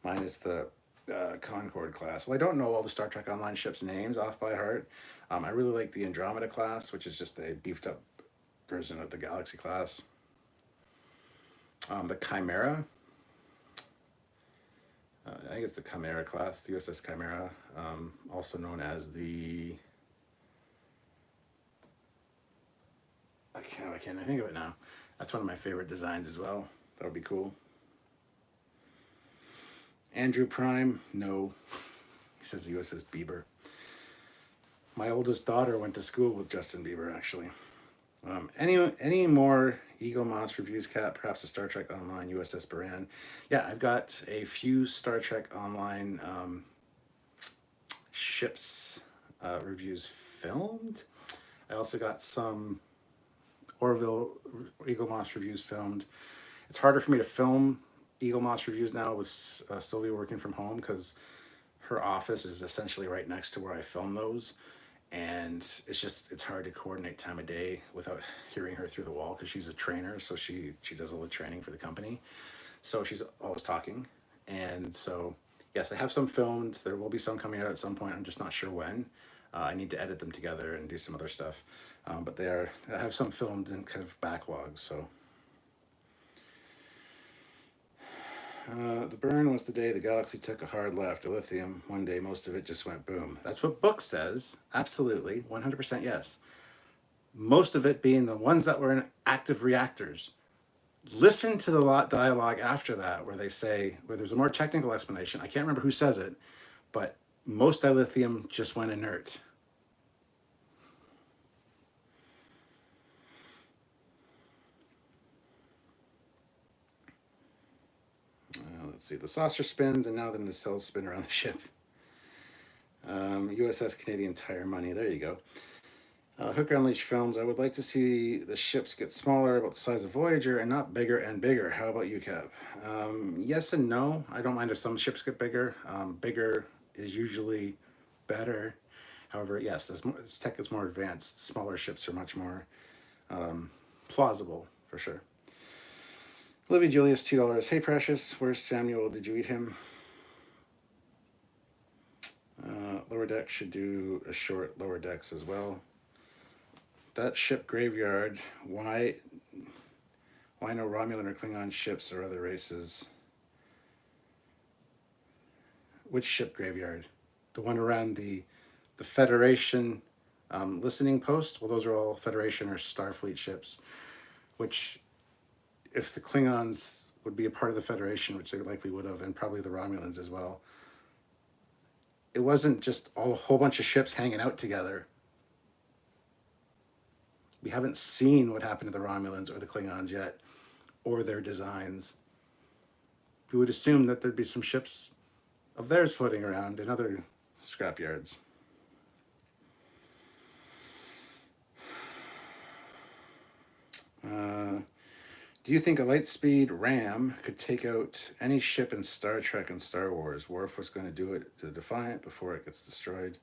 minus the Concorde class? Well, I don't know all the Star Trek Online ships' names off by heart. I really like the Andromeda class, which is just a beefed up version of the Galaxy class. The Chimera, I think it's the Chimera class, the USS Chimera, also known as the. I can't think of it now. That's one of my favorite designs as well. That would be cool. Andrew Prime, no. He says the USS Bieber. My oldest daughter went to school with Justin Bieber, actually. Any more Eagle Moss reviews, Cat? Perhaps a Star Trek Online USS Baran. Yeah, I've got a few Star Trek Online ships reviews filmed. I also got some Orville Eagle Moss reviews filmed. It's harder for me to film Eagle Moss reviews now with Sylvia working from home, because her office is essentially right next to where I film those, and it's hard to coordinate time of day without hearing her through the wall, because she's a trainer, so she does all the training for the company, so she's always talking. And so yes, I have some filmed. There will be some coming out at some point. I'm just not sure when. I need to edit them together and do some other stuff, but I have some filmed in kind of backlogs. So the burn was the day the galaxy took a hard left to Lithium. One day, most of it just went boom. That's what book says. Absolutely, 100% yes. Most of it being the ones that were in active reactors. Listen to the dialogue after that, where there's a more technical explanation. I can't remember who says it, but most dilithium just went inert. Let's see, the saucer spins, and now the nacelles spin around the ship. USS Canadian Tire Money, there you go. Hooker Unleashed Films, I would like to see the ships get smaller, about the size of Voyager, and not bigger and bigger. How about you, Cap? Yes and no. I don't mind if some ships get bigger. Bigger is usually better. However, yes, as tech is more advanced, smaller ships are much more plausible, for sure. Olivia Julius, $2. Hey, Precious, where's Samuel? Did you eat him? Lower Decks should do a short Lower Decks as well. That ship graveyard, why no Romulan or Klingon ships or other races? Which ship graveyard? The one around the Federation listening post? Well, those are all Federation or Starfleet ships, which, if the Klingons would be a part of the Federation, which they likely would have, and probably the Romulans as well, it wasn't just a whole bunch of ships hanging out together. We haven't seen what happened to the Romulans or the Klingons yet, or their designs. We would assume that there'd be some ships of theirs floating around in other scrapyards. Do you think a Lightspeed ram could take out any ship in Star Trek and Star Wars? Worf was going to do it to Defiant before it gets destroyed.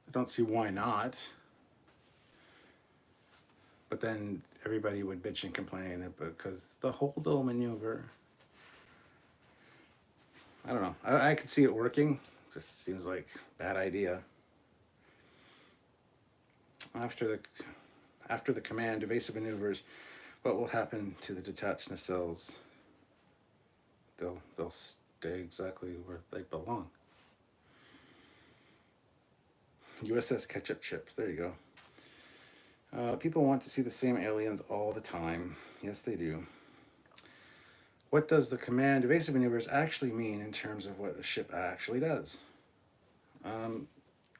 I don't see why not. But then everybody would bitch and complain because the Holdo maneuver. I don't know. I could see it working. Just seems like a bad idea. After the command evasive maneuvers, what will happen to the detached nacelles? They'll stay exactly where they belong. USS Ketchup Chips. There you go. People want to see the same aliens all the time. Yes, they do. What does the command evasive maneuvers actually mean in terms of what a ship actually does?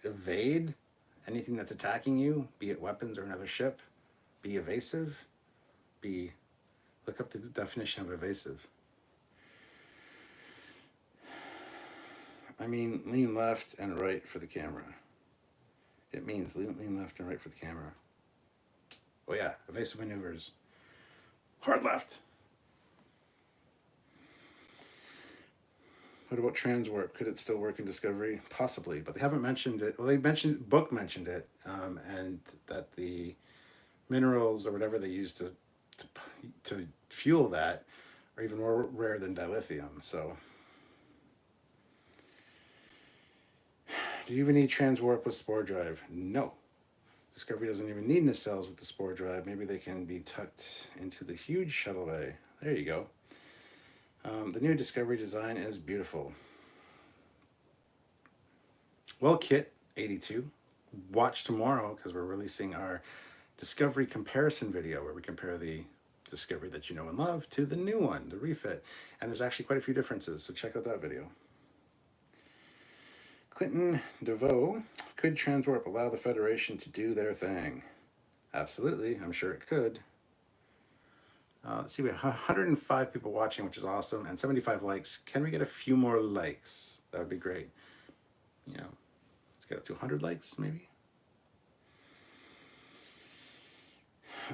Evade anything that's attacking you, be it weapons or another ship. Be evasive? Be, look up the definition of evasive. I mean, lean left and right for the camera. It means lean left and right for the camera. Oh yeah, evasive maneuvers. Hard left. What about trans warp? Could it still work in Discovery? Possibly, but they haven't mentioned it. Well, Book mentioned it, and that the minerals or whatever they use to fuel that are even more rare than dilithium. So, do you even need trans warp with spore drive? No. Discovery doesn't even need nacelles with the spore drive. Maybe they can be tucked into the huge shuttle bay. There you go. The new Discovery design is beautiful. Well, Kit 82, watch tomorrow because we're releasing our Discovery comparison video where we compare the Discovery that you know and love to the new one, the refit. And there's actually quite a few differences, so check out that video. Clinton DeVoe, could Transwarp allow the Federation to do their thing? Absolutely, I'm sure it could. Let's see, we have 105 people watching, which is awesome, and 75 likes. Can we get a few more likes? That would be great. You know, let's get up to 100 likes, maybe.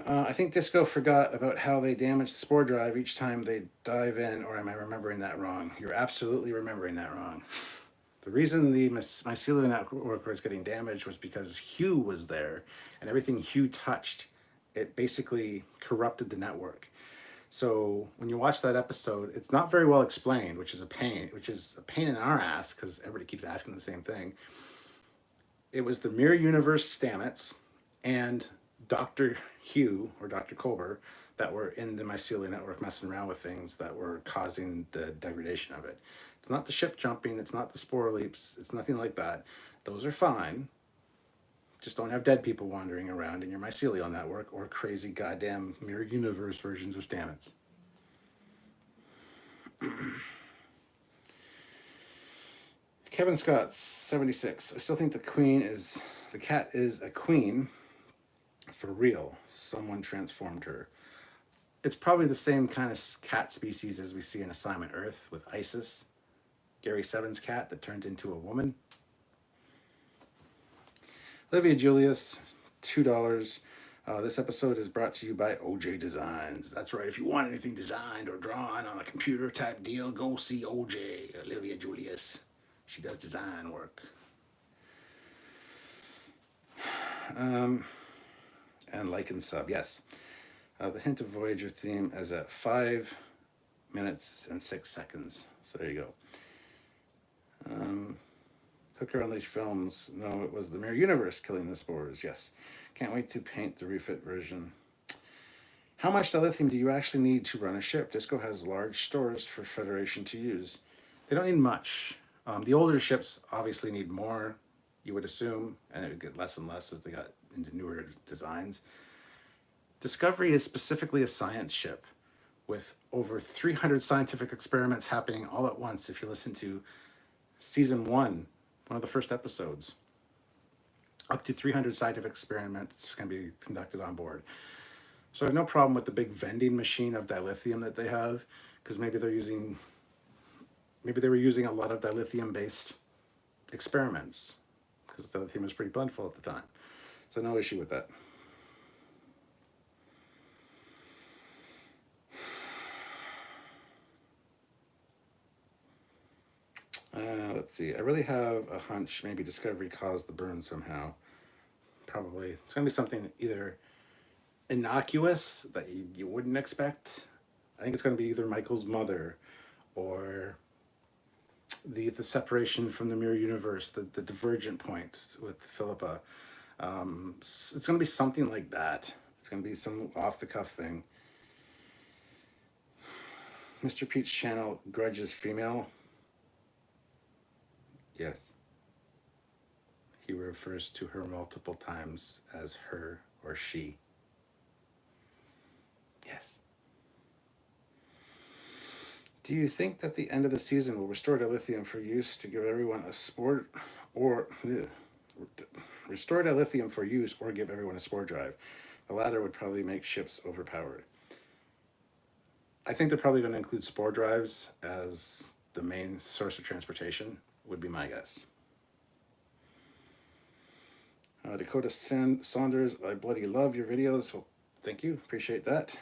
I think Disco forgot about how they damage the spore drive each time they dive in, or am I remembering that wrong? You're absolutely remembering that wrong. The reason the mycelial network was getting damaged was because Hugh was there, and everything Hugh touched, it basically corrupted the network. So when you watch that episode, it's not very well explained, which is a pain in our ass because everybody keeps asking the same thing. It was the Mirror Universe Stamets and Dr. Hugh or Dr. Colbert that were in the mycelial network messing around with things that were causing the degradation of it. It's not the ship jumping, it's not the spore leaps, it's nothing like that. Those are fine. Just don't have dead people wandering around in your mycelial network or crazy goddamn Mirror Universe versions of Stamets. Kevin Scott, 76. I still think the cat is a queen for real. Someone transformed her. It's probably the same kind of cat species as we see in Assignment Earth with Isis. Gary Seven's cat that turns into a woman. Olivia Julius, $2. This episode is brought to you by OJ Designs. That's right, if you want anything designed or drawn on a computer type deal, go see OJ, Olivia Julius. She does design work. And like and sub, yes. The Hint of Voyager theme is at 5 minutes and 6 seconds. So there you go. Hooker Unleashed Films. No, it was the Mirror Universe killing the spores. Yes. Can't wait to paint the refit version. How much dilithium do you actually need to run a ship? Disco has large stores for Federation to use. They don't need much. The older ships obviously need more, you would assume, and it would get less and less as they got into newer designs. Discovery is specifically a science ship with over 300 scientific experiments happening all at once. If you listen to season one of the first episodes, up to 300 scientific experiments can be conducted on board. So I have no problem with the big vending machine of dilithium that they have, because maybe they were using a lot of dilithium based experiments, because dilithium was pretty plentiful at the time. So no issue with that. Let's see. I really have a hunch maybe Discovery caused the burn somehow. Probably. It's going to be something either innocuous that you wouldn't expect. I think it's going to be either Michael's mother or the separation from the Mirror Universe, the divergent point with Philippa. It's going to be something like that. It's going to be some off-the-cuff thing. Mr. Pete's channel grudges female. Yes. He refers to her multiple times as her or she. Yes. Do you think that the end of the season will restore dilithium for use to give everyone a spore, or restore dilithium for use or give everyone a spore drive? The latter would probably make ships overpowered. I think they're probably going to include spore drives as the main source of transportation, would be my guess. Dakota Saunders, I bloody love your videos. Well, thank you. Appreciate that.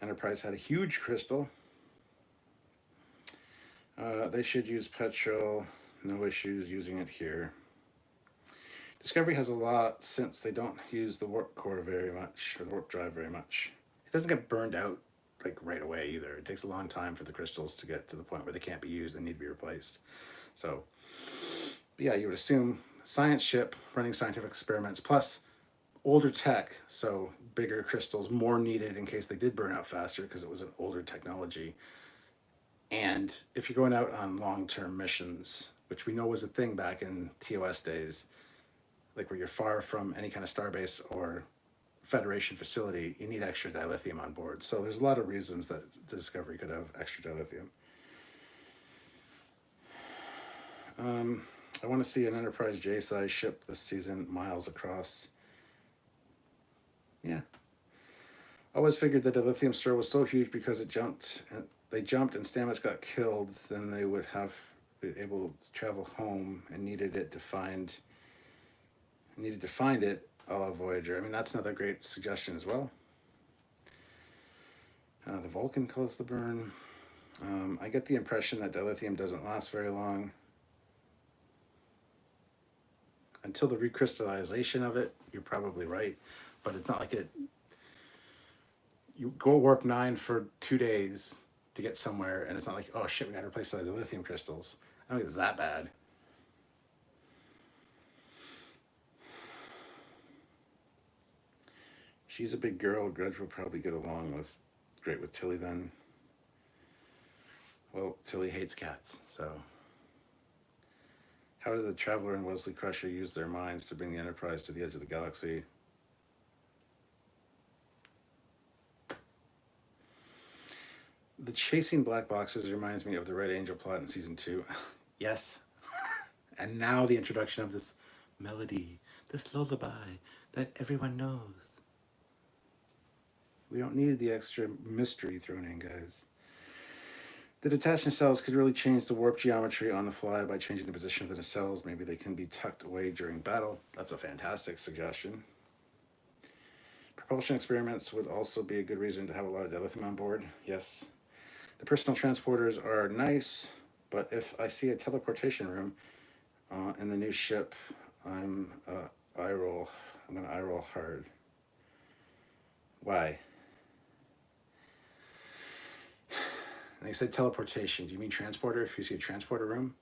Enterprise had a huge crystal. They should use petrol. No issues using it here. Discovery has a lot since they don't use the warp core very much, or the warp drive very much. It doesn't get burned out like right away either. It takes a long time for the crystals to get to the point where they can't be used and need to be replaced. So, but yeah, you would assume science ship running scientific experiments plus older tech, so bigger crystals, more needed in case they did burn out faster because it was an older technology. And if you're going out on long-term missions, which we know was a thing back in TOS days, like where you're far from any kind of starbase or Federation facility, you need extra dilithium on board. So there's a lot of reasons that the Discovery could have extra dilithium. I want to see an Enterprise J-size ship this season, miles across. Yeah. I always figured that the lithium store was so huge because it jumped, and they jumped and Stamets got killed, then they would have been able to travel home and needed to find it a la Voyager. I mean, that's another great suggestion as well. The Vulcan caused the burn. I get the impression that dilithium doesn't last very long. Until the recrystallization of it, you're probably right. But it's not like it... You go warp 9 for 2 days to get somewhere, and it's not like, oh shit, we gotta replace all the lithium crystals. I don't think it's that bad. She's a big girl. Grudge will probably get along great with Tilly then. Well, Tilly hates cats, so... How did the Traveler and Wesley Crusher use their minds to bring the Enterprise to the edge of the galaxy? The chasing black boxes reminds me of the Red Angel plot in season 2. Yes. And now the introduction of this melody, this lullaby that everyone knows. We don't need the extra mystery thrown in, guys. The detached nacelles could really change the warp geometry on the fly by changing the position of the nacelles. Maybe they can be tucked away during battle. That's a fantastic suggestion. Propulsion experiments would also be a good reason to have a lot of dilithium on board. Yes. The personal transporters are nice, but if I see a teleportation room in the new ship, I'm going to eye roll hard. Why? And I said teleportation. Do you mean transporter? If you see a transporter room,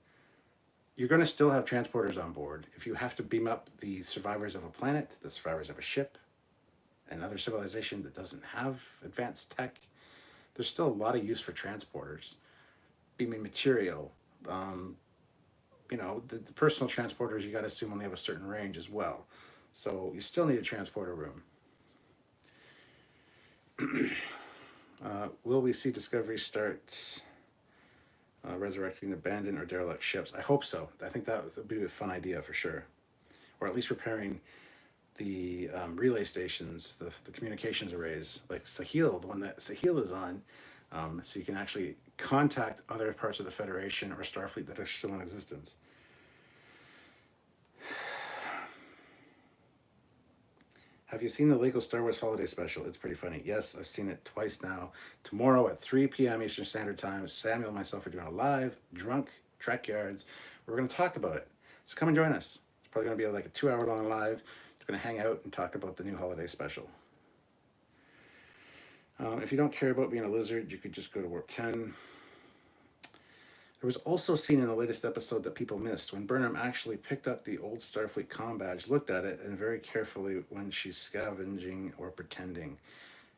you're going to still have transporters on board. If you have to beam up the survivors of a planet, the survivors of a ship, another civilization that doesn't have advanced tech, there's still a lot of use for transporters. Beaming material, you know, the personal transporters, you got to assume only have a certain range as well. So you still need a transporter room. Will we see Discovery start resurrecting abandoned or derelict ships? I hope so. I think that would be a fun idea for sure. Or at least repairing the relay stations, the communications arrays, like Sahil, the one that Sahil is on, so you can actually contact other parts of the Federation or Starfleet that are still in existence. Have you seen the Lego Star Wars Holiday Special? It's pretty funny. Yes, I've seen it twice now. Tomorrow at 3 p.m. Eastern Standard Time, Samuel and myself are doing a live, drunk Trekyards. We're going to talk about it. So come and join us. It's probably going to be like a 2-hour-long live. We're going to hang out and talk about the new holiday special. If you don't care about being a lizard, you could just go to Warp 10. There was also seen in the latest episode that people missed when Burnham actually picked up the old Starfleet comm badge, looked at it, and very carefully when she's scavenging or pretending.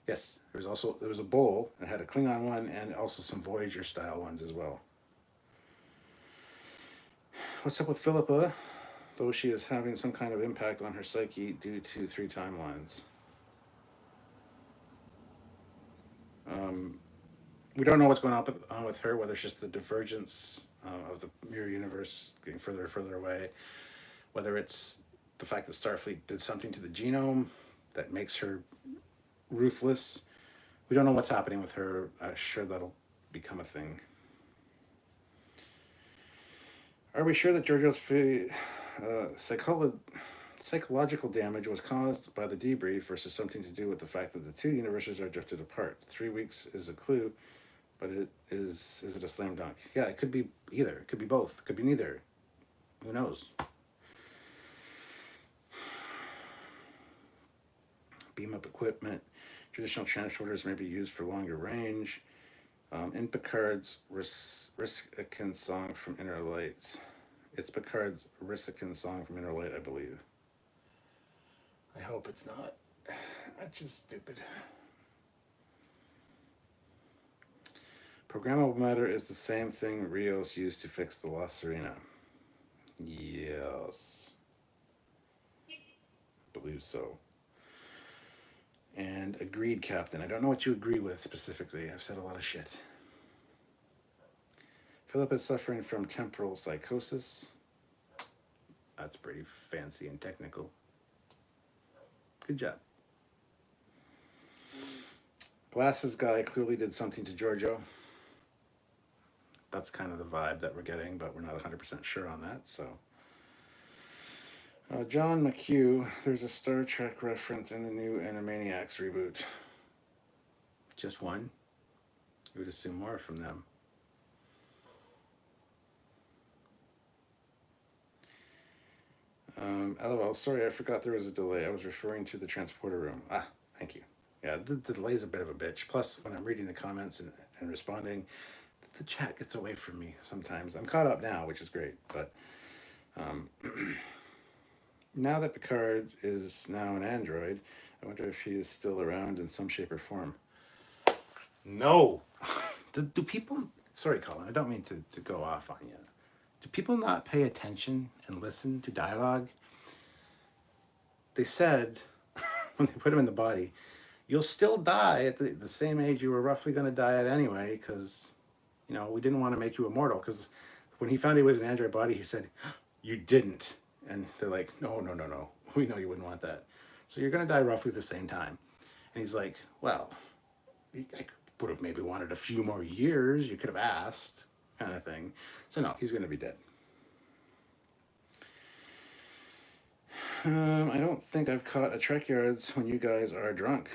Yes, there was a bowl that had a Klingon one and also some Voyager style ones as well. What's up with Philippa? Though she is having some kind of impact on her psyche due to 3 timelines. We don't know what's going on with her, whether it's just the divergence of the mirror universe getting further and further away, whether it's the fact that Starfleet did something to the genome that makes her ruthless. We don't know what's happening with her. I'm sure that'll become a thing. Are we sure that Giorgio's psychological damage was caused by the debrief versus something to do with the fact that the two universes are drifted apart? 3 weeks is a clue, but is it a slam dunk? Yeah, it could be either. It could be both. It could be neither. Who knows? Beam up equipment. Traditional transporters may be used for longer range. In Picard's Riskican song from Inner Light. It's Picard's Riskican song from Inner Light, I believe. I hope it's not. That's just stupid. Programmable matter is the same thing Rios used to fix the La Serena. Yes. I believe so. And agreed, Captain. I don't know what you agree with specifically. I've said a lot of shit. Philip is suffering from temporal psychosis. That's pretty fancy and technical. Good job. Glasses guy clearly did something to Giorgio. That's kind of the vibe that we're getting, but we're not 100% sure on that, so... John McHugh, there's a Star Trek reference in the new Animaniacs reboot. Just one? You would assume more from them. LOL, sorry, I forgot there was a delay. I was referring to the transporter room. Ah, thank you. Yeah, the delay's a bit of a bitch. Plus, when I'm reading the comments and responding, the chat gets away from me sometimes. I'm caught up now, which is great, but... now that Picard is now an android, I wonder if he is still around in some shape or form. No! do people... Sorry, Colin, I don't mean to go off on you. Do people not pay attention and listen to dialogue? They said, when they put him in the body, you'll still die at the same age you were roughly going to die at anyway, because, you know, we didn't want to make you immortal. Because when he found he was an android body, he said, you didn't. And they're like, no. We know you wouldn't want that. So you're going to die roughly the same time. And he's like, well, I would have maybe wanted a few more years. You could have asked, kind of thing. So no, he's going to be dead. I don't think I've caught a Trekyards when you guys are drunk.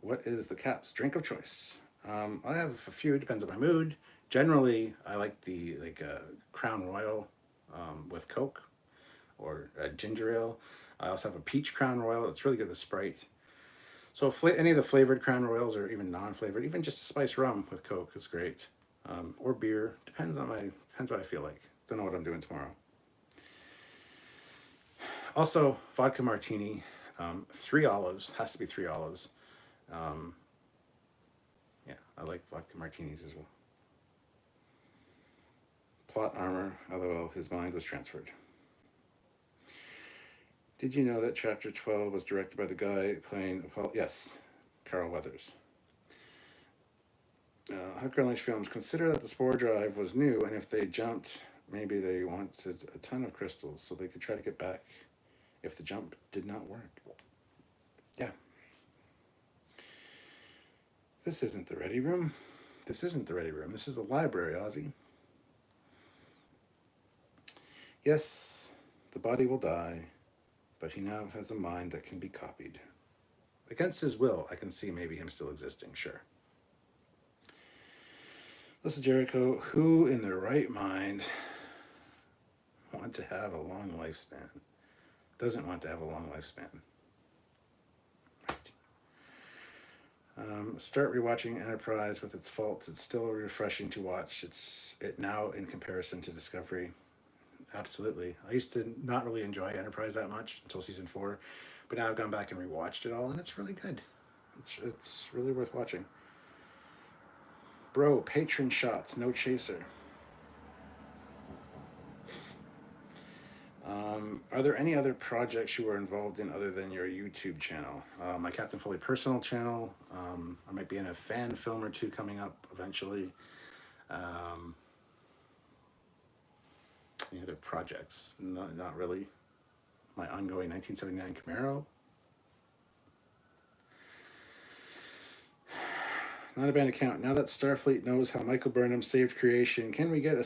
What is the Cap's drink of choice? I have a few, depends on my mood. Generally, I like the Crown Royal with Coke or ginger ale. I also have a peach Crown Royal. It's really good with Sprite. So any of the flavored Crown Royals or even non-flavored, even just a spice rum with Coke is great. Or beer, depends what I feel like. Don't know what I'm doing tomorrow. Also, vodka martini, 3 olives, has to be 3 olives. Yeah, I like vodka martinis as well. Plot armor, LOL, his mind was transferred. Did you know that Chapter 12 was directed by the guy playing Apollo? Yes, Carl Weathers. Hucker Lynch Films, consider that the spore drive was new, and if they jumped, maybe they wanted a ton of crystals so they could try to get back if the jump did not work. Yeah. This isn't the ready room. This isn't the ready room. This is the library, Ozzy. Yes, the body will die, but he now has a mind that can be copied. Against his will, I can see maybe him still existing, sure. Listen, Jericho, who in their right mind want to have a long lifespan? Doesn't want to have a long lifespan. Right. Start rewatching Enterprise with its faults. It's still refreshing to watch. It now in comparison to Discovery. Absolutely. I used to not really enjoy Enterprise that much until season 4, but now I've gone back and rewatched it all, and it's really good. It's really worth watching. Bro, patron shots, no chaser. Are there any other projects you are involved in other than your YouTube channel? My Captain Foley personal channel. I might be in a fan film or 2 coming up eventually. Any other projects? Not really. my ongoing 1979 Camaro. Not a bad account. Now that Starfleet knows how Michael Burnham saved creation, can we get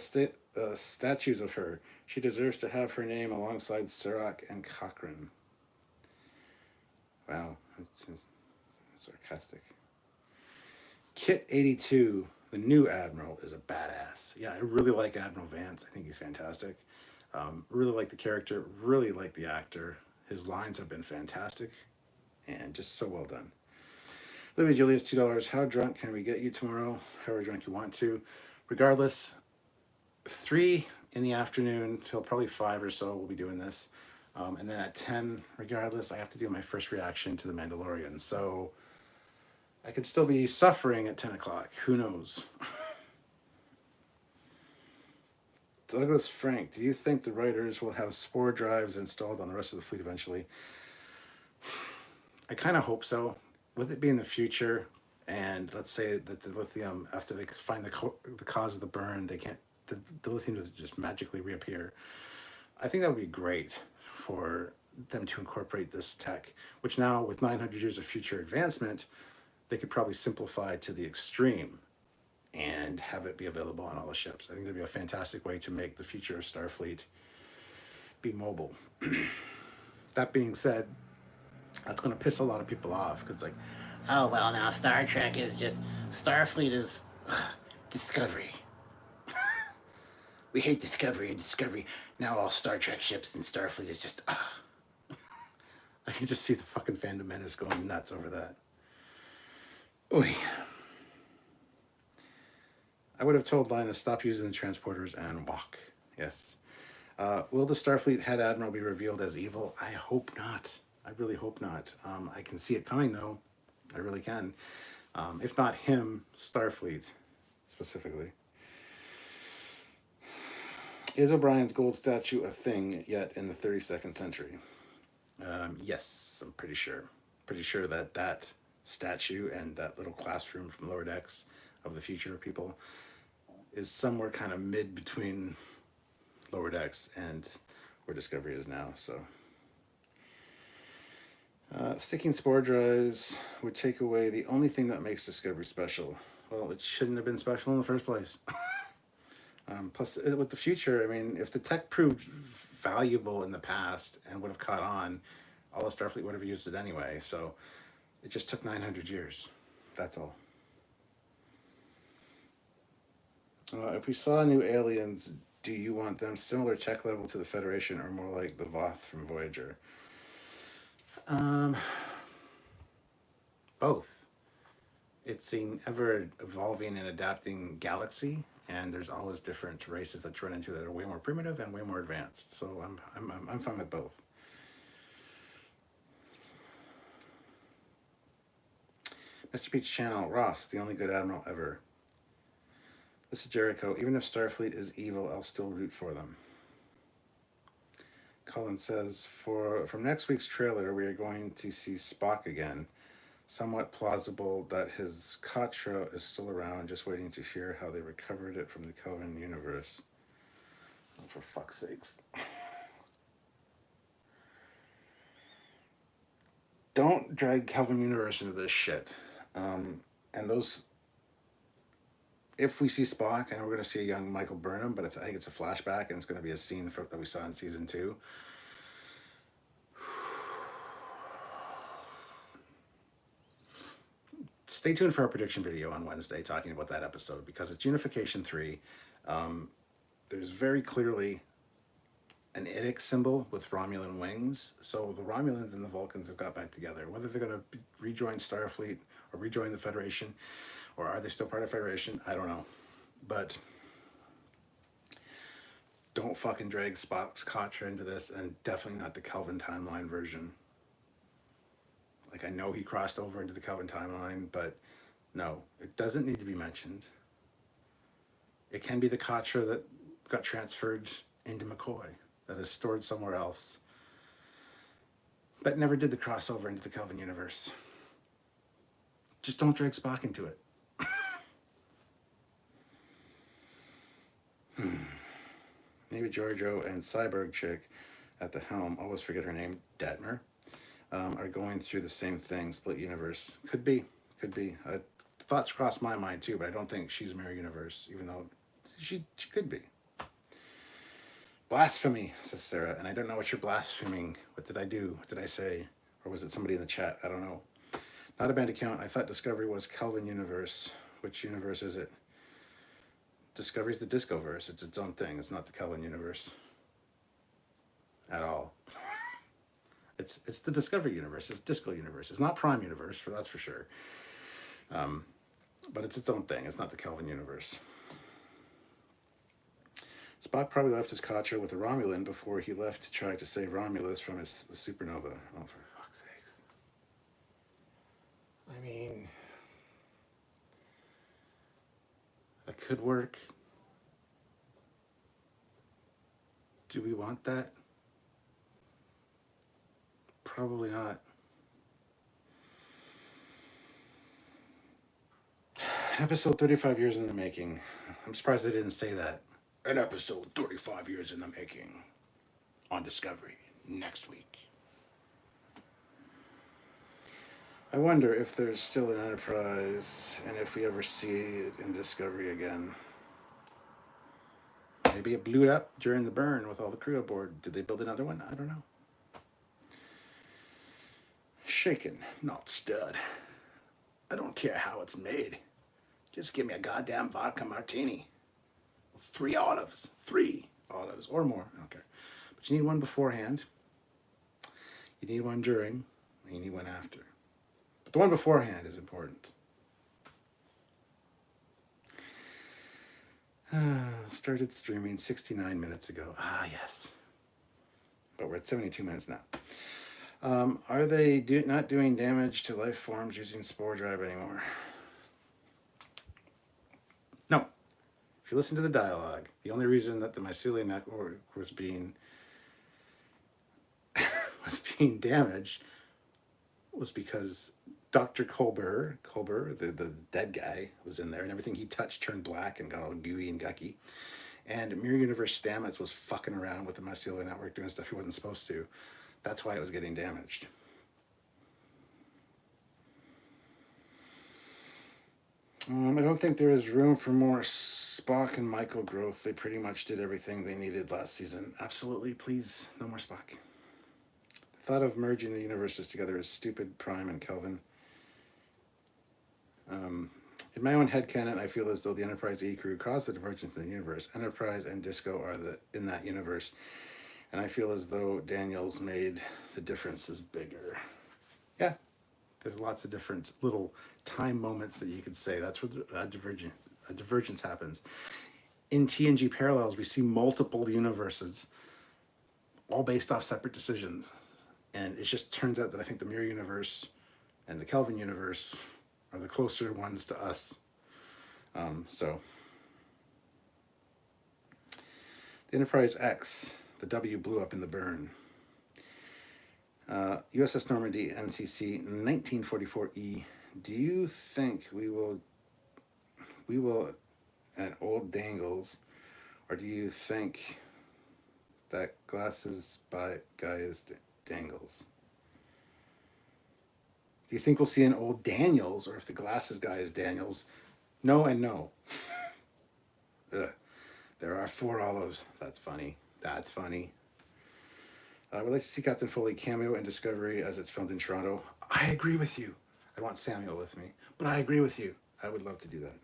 statues of her? She deserves to have her name alongside Serac and Cochrane. Wow, that's sarcastic. Kit 82, the new Admiral, is a badass. Yeah, I really like Admiral Vance. I think he's fantastic. Really like the character, really like the actor. His lines have been fantastic and just so well done. Libby Julius, $2. How drunk can we get you tomorrow? However drunk you want to. Regardless, 3 in the afternoon till probably 5 or so we'll be doing this. And then at 10, regardless, I have to do my first reaction to The Mandalorian. So I could still be suffering at 10 o'clock. Who knows? Douglas Frank, do you think the writers will have spore drives installed on the rest of the fleet eventually? I kind of hope so. With it being the future, and let's say that the lithium, after they find the cause of the burn, they can't, the lithium doesn't just magically reappear. I think that would be great for them to incorporate this tech, which now with 900 years of future advancement, they could probably simplify to the extreme and have it be available on all the ships. I think that'd be a fantastic way to make the future of Starfleet be mobile. That being said, that's going to piss a lot of people off because, like, oh, well, now Star Trek is just, Starfleet is Discovery. We hate Discovery, and Discovery, now all Star Trek ships and Starfleet is just, I can just see the fucking fandom menace going nuts over that. Oy. I would have told Linus stop using the transporters and walk. Yes. Will the Starfleet head admiral be revealed as evil? I hope not. I really hope not. I can see it coming, though. I really can. If not him, Starfleet, specifically. Is O'Brien's gold statue a thing yet in the 32nd century? Yes, I'm pretty sure. Pretty sure that that statue and that little classroom from Lower Decks of the future people is somewhere kind of mid between Lower Decks and where Discovery is now, so... sticking spore drives would take away the only thing that makes Discovery special. Well, it shouldn't have been special in the first place. Plus, with the future, I mean, if the tech proved valuable in the past and would have caught on, all of Starfleet would have used it anyway. So it just took 900 years. That's all. If we saw new aliens, do you want them similar tech level to the Federation or more like the Voth from Voyager? Both. It's an ever evolving and adapting galaxy, and there's always different races that you run into that are way more primitive and way more advanced. So I'm fine with both. Mr. Peach Channel, Ross, the only good admiral ever. This is Jericho. Even if Starfleet is evil, I'll still root for them. Colin says, from next week's trailer, we are going to see Spock again. Somewhat plausible that his Katra is still around, just waiting to hear how they recovered it from the Kelvin universe. Oh, for fuck's sakes. Don't drag Kelvin universe into this shit. And those... If we see Spock, and we're going to see a young Michael Burnham, but I think it's a flashback, and it's going to be a scene that we saw in season 2. Stay tuned for our prediction video on Wednesday talking about that episode, because it's Unification 3. There's very clearly an Idic symbol with Romulan wings, so the Romulans and the Vulcans have got back together. Whether they're going to rejoin Starfleet or rejoin the Federation, or are they still part of Federation? I don't know. But don't fucking drag Spock's Katra into this, and definitely not the Kelvin timeline version. Like, I know he crossed over into the Kelvin timeline, but no, it doesn't need to be mentioned. It can be the Katra that got transferred into McCoy, that is stored somewhere else, but never did the crossover into the Kelvin universe. Just don't drag Spock into it. Maybe Giorgio and Cyborg Chick at the helm, always forget her name, Detmer, are going through the same thing, split universe. Could be, could be. Thoughts crossed my mind too, but I don't think she's Mirror Universe, even though she could be. Blasphemy, says Sarah, and I don't know what you're blaspheming. What did I do? What did I say? Or was it somebody in the chat? I don't know. Not a band account. I thought Discovery was Kelvin Universe. Which universe is it? Discovery's the Discoverse. It's its own thing. It's not the Kelvin Universe at all. It's the Discovery Universe. It's Disco Universe. It's not Prime Universe, for that's for sure. But it's its own thing. It's not the Kelvin Universe. Spock probably left his Katra with a Romulan before he left to try to save Romulus from the supernova. Oh, for fuck's sake. I mean, that could work. Do we want that? Probably not. Episode 35 years in the making. I'm surprised they didn't say that. An episode 35 years in the making on Discovery next week. I wonder if there's still an Enterprise and if we ever see it in Discovery again. Maybe it blew up during the burn with all the crew aboard. Did they build another one? I don't know. Shaken, not stirred. I don't care how it's made. Just give me a goddamn vodka martini. 3 olives. 3 olives or more. I don't care. But you need one beforehand. You need one during. And you need one after. But the one beforehand is important. Started streaming 69 minutes ago. Ah, yes. But we're at 72 minutes now. Are they not doing damage to life forms using spore drive anymore? No. If you listen to the dialogue, the only reason that the mycelium network was being damaged was because Dr. Culber, the dead guy, was in there, and everything he touched turned black and got all gooey and gucky. And Mirror Universe Stamets was fucking around with the mycelium network doing stuff he wasn't supposed to. That's why it was getting damaged. I don't think there is room for more Spock and Michael growth. They pretty much did everything they needed last season. Absolutely, please, no more Spock. The thought of merging the universes together is stupid, Prime and Kelvin. In my own headcanon, I feel as though the Enterprise E crew caused the divergence in the universe. Enterprise and Disco are in that universe. And I feel as though Daniels made the differences bigger. Yeah, there's lots of different little time moments that you could say. That's where a divergence happens. In TNG Parallels, we see multiple universes, all based off separate decisions. And it just turns out that I think the Mirror Universe and the Kelvin Universe are the closer ones to us. So, the Enterprise X, the W blew up in the burn. USS Normandy, NCC 1944E. Do you think we will at Old Dangles, or do you think that Glasses by guy is Dangles? Do you think we'll see an Old Daniels, or if the Glasses guy is Daniels? No and no. Ugh. There are 4 olives. That's funny. That's funny. I would like to see Captain Foley cameo in Discovery as it's filmed in Toronto. I agree with you. I want Samuel with me, but I agree with you. I would love to do that.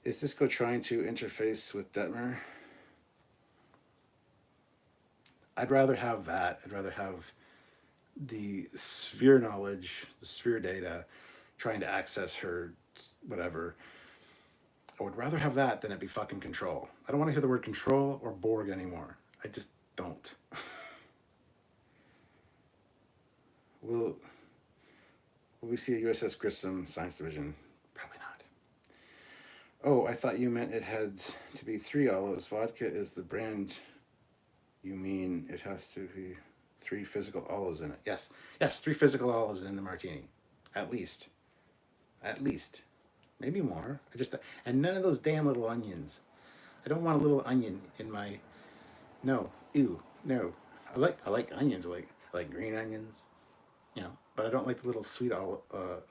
Is Disco trying to interface with Detmer? I'd rather have that. I'd rather have the sphere knowledge, the sphere data, trying to access her whatever. I would rather have that than it be fucking control. I don't want to hear the word control or Borg anymore. I just don't. Will we see a USS Grissom Science Division? Probably not. Oh, I thought you meant it had to be 3 olives. Vodka is the brand. You mean it has to be 3 physical olives in it? Yes, 3 physical olives in the martini, at least. Maybe more. And none of those damn little onions. I don't want a little onion in my. No, ew. No, I like onions. I like green onions. But I don't like the little sweet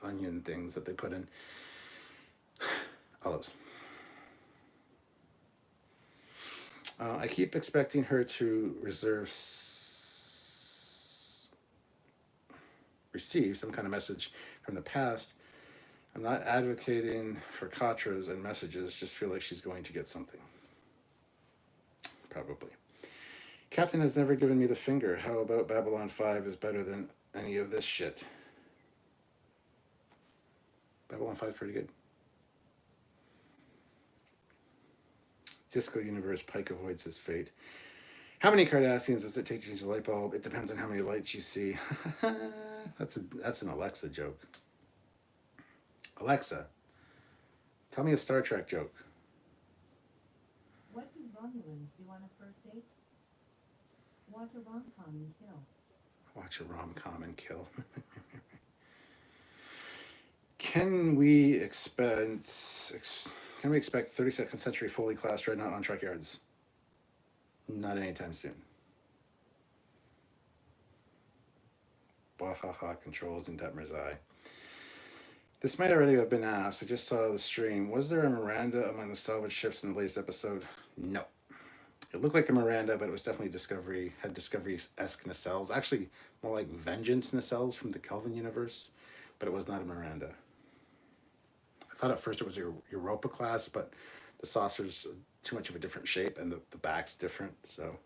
onion things that they put in olives. I keep expecting her to receive some kind of message from the past. I'm not advocating for Katras and messages, just feel like she's going to get something. Probably. Captain has never given me the finger. How about Babylon 5 is better than any of this shit? Babylon 5 is pretty good. Disco Universe, Pike avoids his fate. How many Cardassians does it take to change a light bulb? It depends on how many lights you see. That's an Alexa joke. Alexa, tell me a Star Trek joke. What do Romulans do on a first date? Watch a rom-com and kill. Watch a rom-com and kill. Can we expect 32nd century Foley class dreadnought on Trekyards? Not anytime soon. Bahaha controls in Detmer's eye. This might already have been asked. I just saw the stream. Was there a Miranda among the salvage ships in the latest episode? No. It looked like a Miranda, but it was definitely Discovery. Had Discovery-esque nacelles. Actually, more like Vengeance nacelles from the Kelvin universe, but it was not a Miranda. I thought at first it was a Europa class, but the saucer's too much of a different shape and the back's different, so.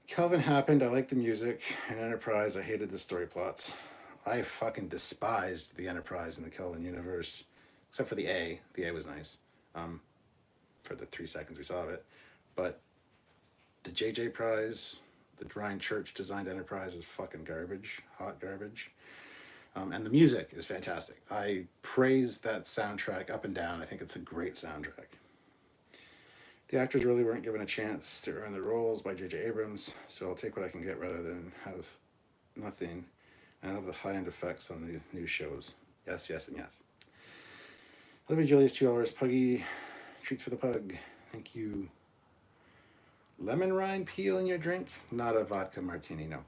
Kelvin happened. I liked the music. And Enterprise, I hated the story plots. I fucking despised the Enterprise in the Kelvin universe, except for the A. The A was nice, for the 3 seconds we saw of it. But the JJ Prize, the Drine Church designed Enterprise is fucking garbage, hot garbage. And the music is fantastic. I praise that soundtrack up and down. I think it's a great soundtrack. The actors really weren't given a chance to earn their roles by J.J. Abrams, so I'll take what I can get rather than have nothing. And I love the high-end effects on the new shows. Yes, yes, and yes. Olivia Julius, $2. Puggy, treats for the pug. Thank you. Lemon rind peel in your drink? Not a vodka martini, no.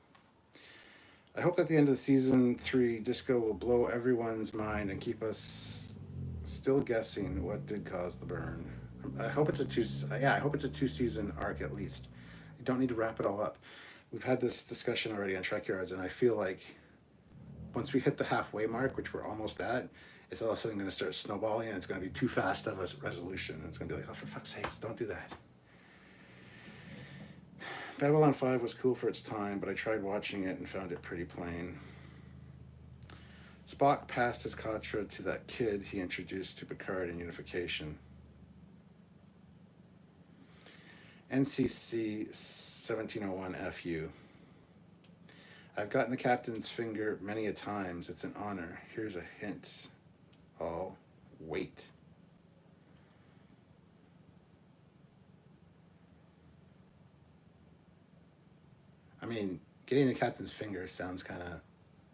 I hope that the end of season 3 Disco will blow everyone's mind and keep us still guessing what did cause the burn. I hope it's a 2-season arc at least. You don't need to wrap it all up. We've had this discussion already on Trekyards, and I feel like once we hit the halfway mark, which we're almost at, it's all of a sudden going to start snowballing, and it's going to be too fast of a resolution. And it's going to be like, oh, for fuck's sakes, don't do that. Babylon 5 was cool for its time, but I tried watching it and found it pretty plain. Spock passed his Katra to that kid he introduced to Picard in Unification. NCC 1701 FU. I've gotten the captain's finger many a times. It's an honor. Here's a hint. I'll wait. I mean, getting the captain's finger sounds kind of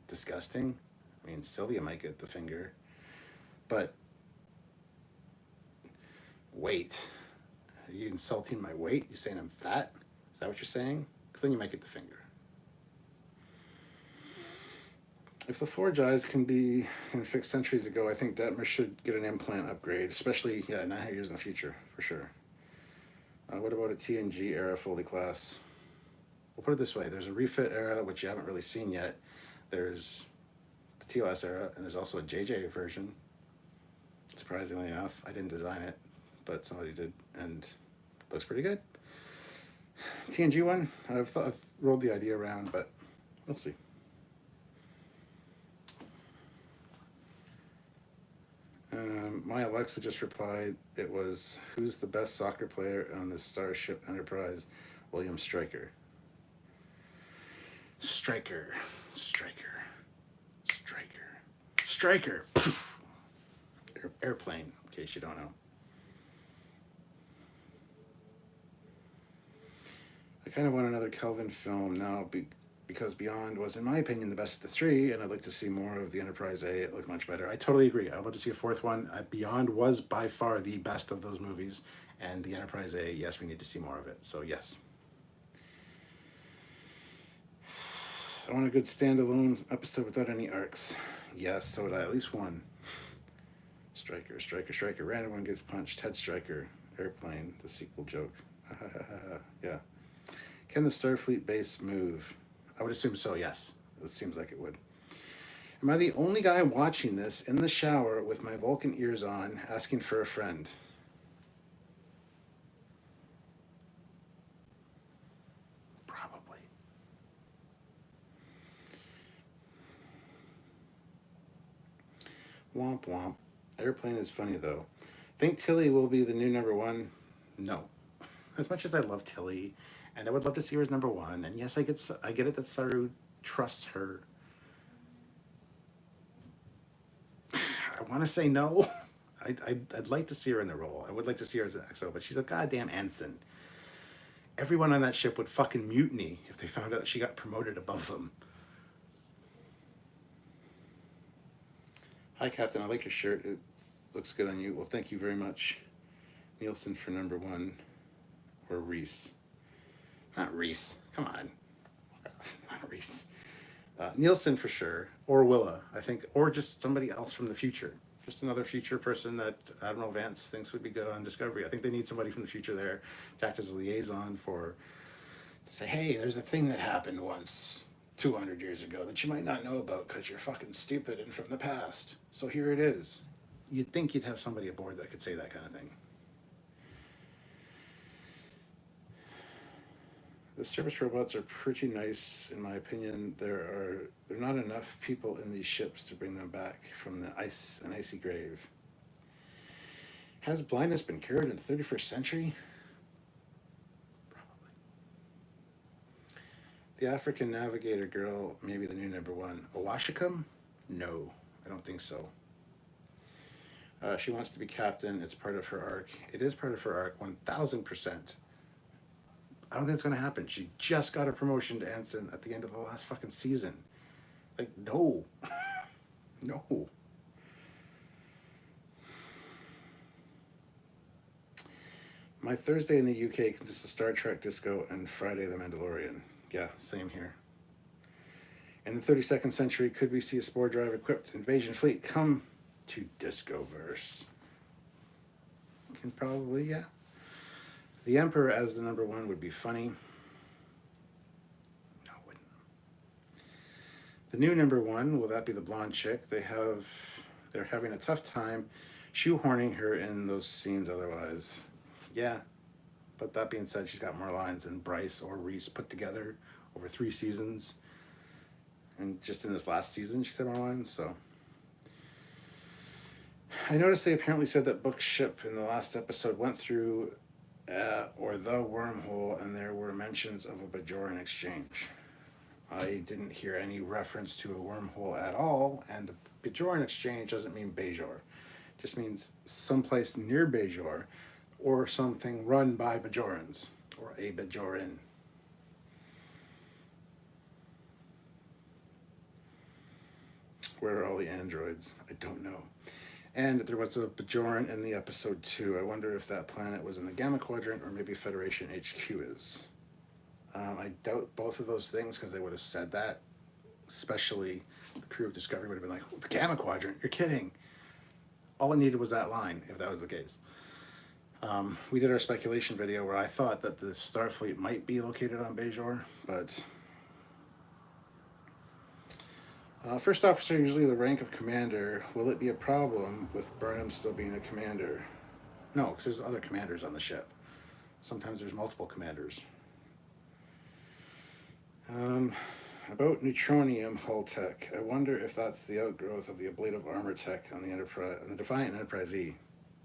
disgusting. I mean, Sylvia might get the finger, but weight. Are you insulting my weight? You saying I'm fat? Is that what you're saying? Because then you might get the finger. If the Forge eyes can be fixed centuries ago, I think Detmer should get an implant upgrade, especially, 900 years in the future, for sure. What about a TNG era Foley class? We'll put it this way. There's a refit era, which you haven't really seen yet. There's the TOS era, and there's also a JJ version. Surprisingly enough, I didn't design it, but somebody did, and it looks pretty good. TNG one, I've rolled the idea around, but we'll see. My Alexa just replied, it was, who's the best soccer player on the Starship Enterprise? William Stryker. Striker. Airplane, in case you don't know. I kind of want another Kelvin film now because Beyond was, in my opinion, the best of the three, and I'd like to see more of the Enterprise A. It looked much better. I totally agree. I'd love to see a fourth one. Beyond was by far the best of those movies, and the Enterprise A, yes, we need to see more of it. So, yes. I want a good standalone episode without any arcs. Yes, so would I. At least one. Striker, striker, striker. Random one gets punched. Head striker. Airplane. The sequel joke. Yeah. Can the Starfleet base move? I would assume so, yes. It seems like it would. Am I the only guy watching this in the shower with my Vulcan ears on, asking for a friend? Probably. Womp womp. Airplane is funny though. Think Tilly will be the new number one? No. As much as I love Tilly, and I would love to see her as number one, and yes, I get it that Saru trusts her. I want to say no. I'd like to see her in the role. I would like to see her as an XO, but she's a goddamn ensign. Everyone on that ship would fucking mutiny if they found out that she got promoted above them. Hi, Captain. I like your shirt. It looks good on you. Well, thank you very much. Nielsen for number one. Or Reese. Not Reese. Come on. Not Reese. Nielsen for sure. Or Willa, I think. Or just somebody else from the future. Just another future person that Admiral Vance thinks would be good on Discovery. I think they need somebody from the future there to act as a liaison to say, hey, there's a thing that happened once 200 years ago that you might not know about because you're fucking stupid and from the past. So here it is. You'd think you'd have somebody aboard that could say that kind of thing. The service robots are pretty nice, in my opinion. There are not enough people in these ships to bring them back from an icy grave. Has blindness been cured in the 31st century? Probably. The African navigator girl, maybe the new number one. Owashikam? No, I don't think so. She wants to be captain. It's part of her arc. It is part of her arc, 1000%. I don't think it's going to happen. She just got a promotion to ensign at the end of the last fucking season. Like, no. No. My Thursday in the UK consists of Star Trek Disco and Friday the Mandalorian. Yeah, same here. In the 32nd century, could we see a spore drive equipped invasion fleet come to Discoverse? Can probably, yeah. The Emperor as the number one would be funny. No, it wouldn't. The new number one, will that be the blonde chick? They're having a tough time shoehorning her in those scenes otherwise. Yeah, but that being said, she's got more lines than Bryce or Reese put together over 3 seasons. And just in this last season, she's had more lines, so. I noticed they apparently said that Book's ship in the last episode went through or the wormhole, and there were mentions of a Bajoran exchange. I didn't hear any reference to a wormhole at all, and the Bajoran exchange doesn't mean Bajor. It just means someplace near Bajor, or something run by Bajorans, or a Bajoran. Where are all the androids? I don't know. And there was a Bajoran in the episode 2. I wonder if that planet was in the Gamma Quadrant or maybe Federation HQ is. I doubt both of those things because they would have said that. Especially the crew of Discovery would have been like, oh, the Gamma Quadrant, you're kidding. All it needed was that line, if that was the case. We did our speculation video where I thought that the Starfleet might be located on Bajor, but... First officer, usually the rank of commander. Will it be a problem with Burnham still being a commander? No, because there's other commanders on the ship. Sometimes there's multiple commanders. About neutronium hull tech. I wonder if that's the outgrowth of the ablative armor tech on the Defiant Enterprise E.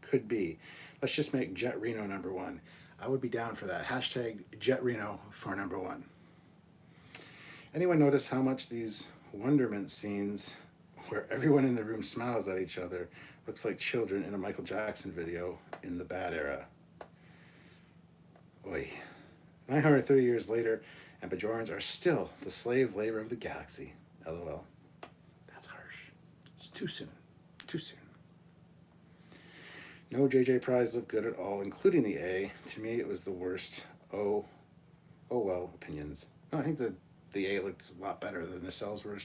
Could be. Let's just make Jet Reno number one. I would be down for that. Hashtag Jet Reno for number one. Anyone notice how much these wonderment scenes where everyone in the room smiles at each other looks like children in a Michael Jackson video in the bad era? Oy. 930 years later, and Bajorans are still the slave labor of the galaxy. LOL. That's harsh. It's too soon. Too soon. No JJ Prize looked good at all, including the A. To me, it was the worst. Oh well, opinions. No, I think the the A looked a lot better. The nacelles were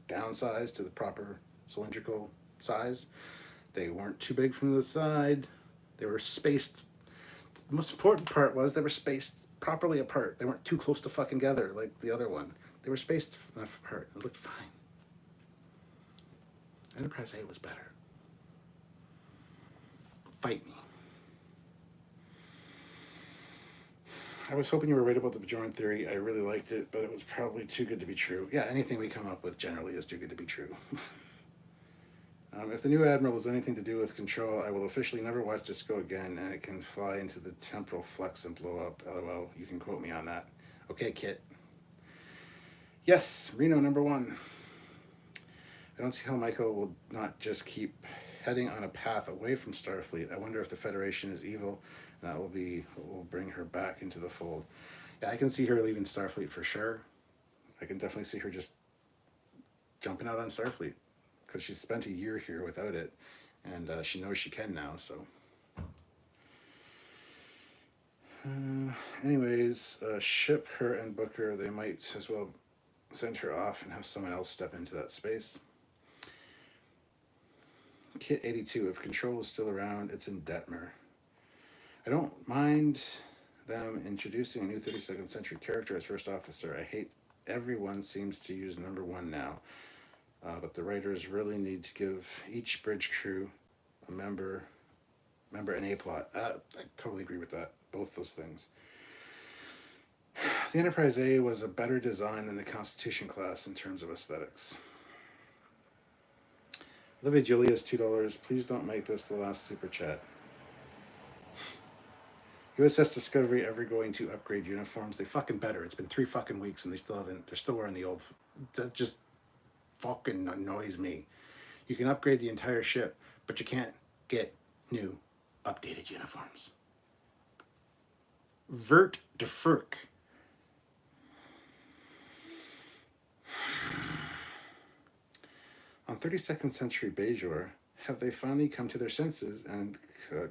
downsized to the proper cylindrical size. They weren't too big from the side. They were spaced. The most important part was they were spaced properly apart. They weren't too close to fucking together like the other one. They were spaced enough apart. It looked fine. Enterprise A was better. Fight me. I was hoping you were right about the Bajoran theory. I really liked it, but it was probably too good to be true. Yeah, anything we come up with generally is too good to be true. If the new Admiral has anything to do with control, I will officially never watch Disco again, and it can fly into the temporal flux and blow up. LOL, you can quote me on that. Okay, Kit. Yes, Reno #1. I don't see how Michael will not just keep heading on a path away from Starfleet. I wonder if the Federation is evil. That will bring her back into the fold. Yeah, I can see her leaving Starfleet for sure. I can definitely see her just jumping out on Starfleet because she's spent a year here without it, and she knows she can now. So, anyways, ship her and Booker. They might as well send her off and have someone else step into that space. Kit 82. If Control is still around, it's in Detmer. I don't mind them introducing a new 32nd century character as first officer. I hate everyone seems to use #1 now. But the writers really need to give each bridge crew a member and a plot. I totally agree with that. Both those things. The Enterprise A was a better design than the Constitution class in terms of aesthetics. Olivia Julius, $2. Please don't make this the last super chat. USS Discovery ever going to upgrade uniforms? They fucking better. It's been 3 fucking weeks and they still haven't. They're still wearing the old. That just fucking annoys me. You can upgrade the entire ship, but you can't get new, updated uniforms. Vert de Furk. On 32nd century Bajor, have they finally come to their senses and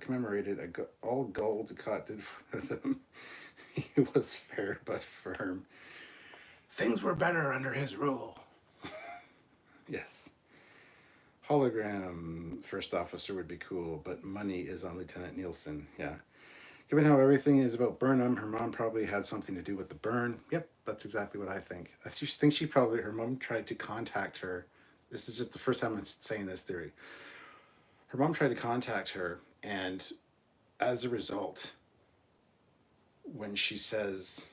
commemorated all Gul Dukat did for them? He was fair but firm. Things were better under his rule. Yes. Hologram first officer would be cool, but money is on Lieutenant Nielsen. Yeah. Given how everything is about Burnham, her mom probably had something to do with the burn. Yep, that's exactly what I think. I think her mom tried to contact her. This is just the first time I'm saying this theory. Her mom tried to contact her, and as a result, when she says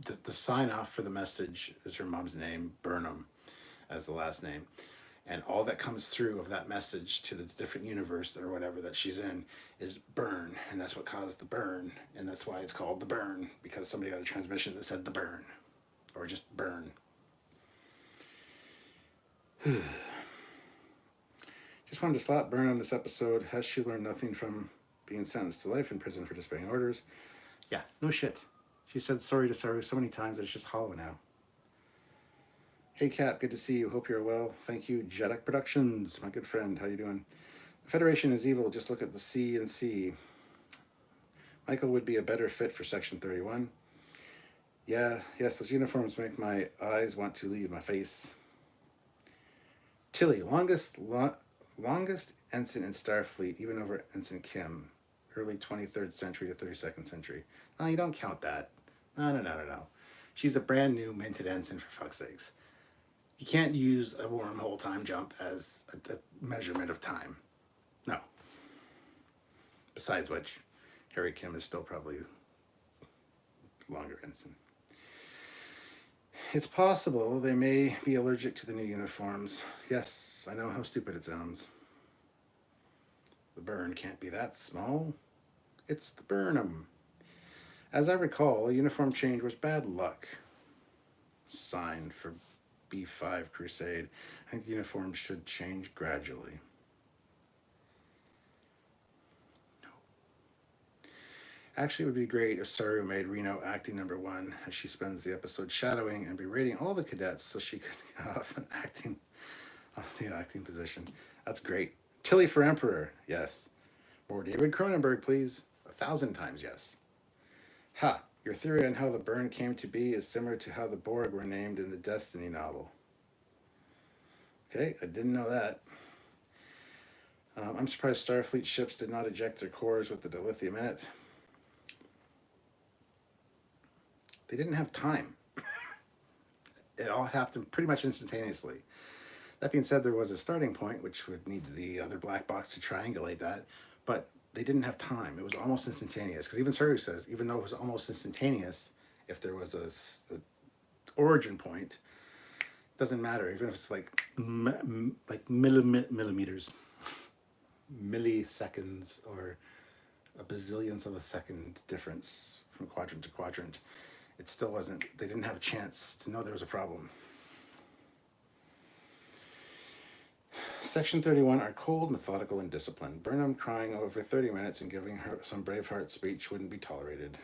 the sign off for the message is her mom's name, Burnham, as the last name. And all that comes through of that message to the different universe or whatever that she's in is burn. And that's what caused the burn. And that's why it's called the burn, because somebody got a transmission that said the burn. Or just burn. Just wanted to slap Burn on this episode. Has she learned nothing from being sentenced to life in prison for disobeying orders? Yeah, no shit. She said sorry to Saru so many times that it's just hollow now. Hey Cap, good to see you. Hope you're well. Thank you, Jedek Productions, my good friend. How you doing? The Federation is evil. Just look at the C and C. Michael would be a better fit for Section 31. Yeah, yes, those uniforms make my eyes want to leave my face. Tilly, longest ensign in Starfleet, even over Ensign Kim. Early 23rd century to 32nd century. No, you don't count that. No. She's a brand new minted ensign, for fuck's sakes. You can't use a wormhole time jump as a measurement of time. No. Besides which, Harry Kim is still probably longer ensign. It's possible they may be allergic to the new uniforms. Yes, I know how stupid it sounds. The burn can't be that small. It's the Burnham. As I recall, a uniform change was bad luck. Sign for B5 Crusade. I think the uniforms should change gradually. No. Actually, it would be great if Saru made Reno acting #1 as she spends the episode shadowing and berating all the cadets so she could get off the acting position. That's great. Tilly for Emperor, yes. More David Cronenberg, please. 1,000 times yes. Ha! Your theory on how the burn came to be is similar to how the Borg were named in the Destiny novel. Okay, I didn't know that. I'm surprised Starfleet ships did not eject their cores with the dilithium in it. They didn't have time. It all happened pretty much instantaneously. That being said, there was a starting point, which would need the other black box to triangulate that, but they didn't have time. It was almost instantaneous. Because even Saru says, even though it was almost instantaneous, if there was a origin point, it doesn't matter. Even if it's like millimeters, milliseconds, or a bazillionth of a second difference from quadrant to quadrant, it still wasn't. They didn't have a chance to know there was a problem. Section 31 are cold, methodical, and disciplined. Burnham crying over 30 minutes and giving her some Braveheart speech wouldn't be tolerated.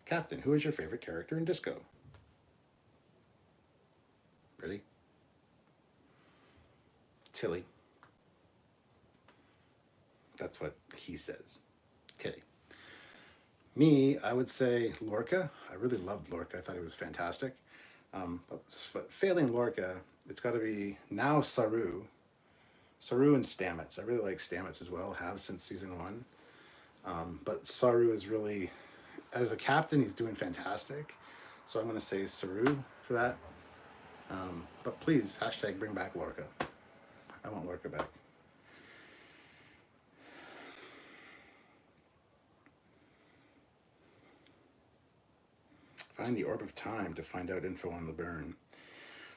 Captain, who is your favorite character in Disco? Ready? Tilly. That's what he says. Tilly. Me, I would say Lorca. I really loved Lorca. I thought he was fantastic. But failing Lorca, it's got to be now Saru. Saru and Stamets. I really like Stamets as well, have since season 1. But Saru is really, as a captain, he's doing fantastic. So I'm going to say Saru for that. But please, hashtag bring back Lorca. I want Lorca back. Find the orb of time to find out info on the burn.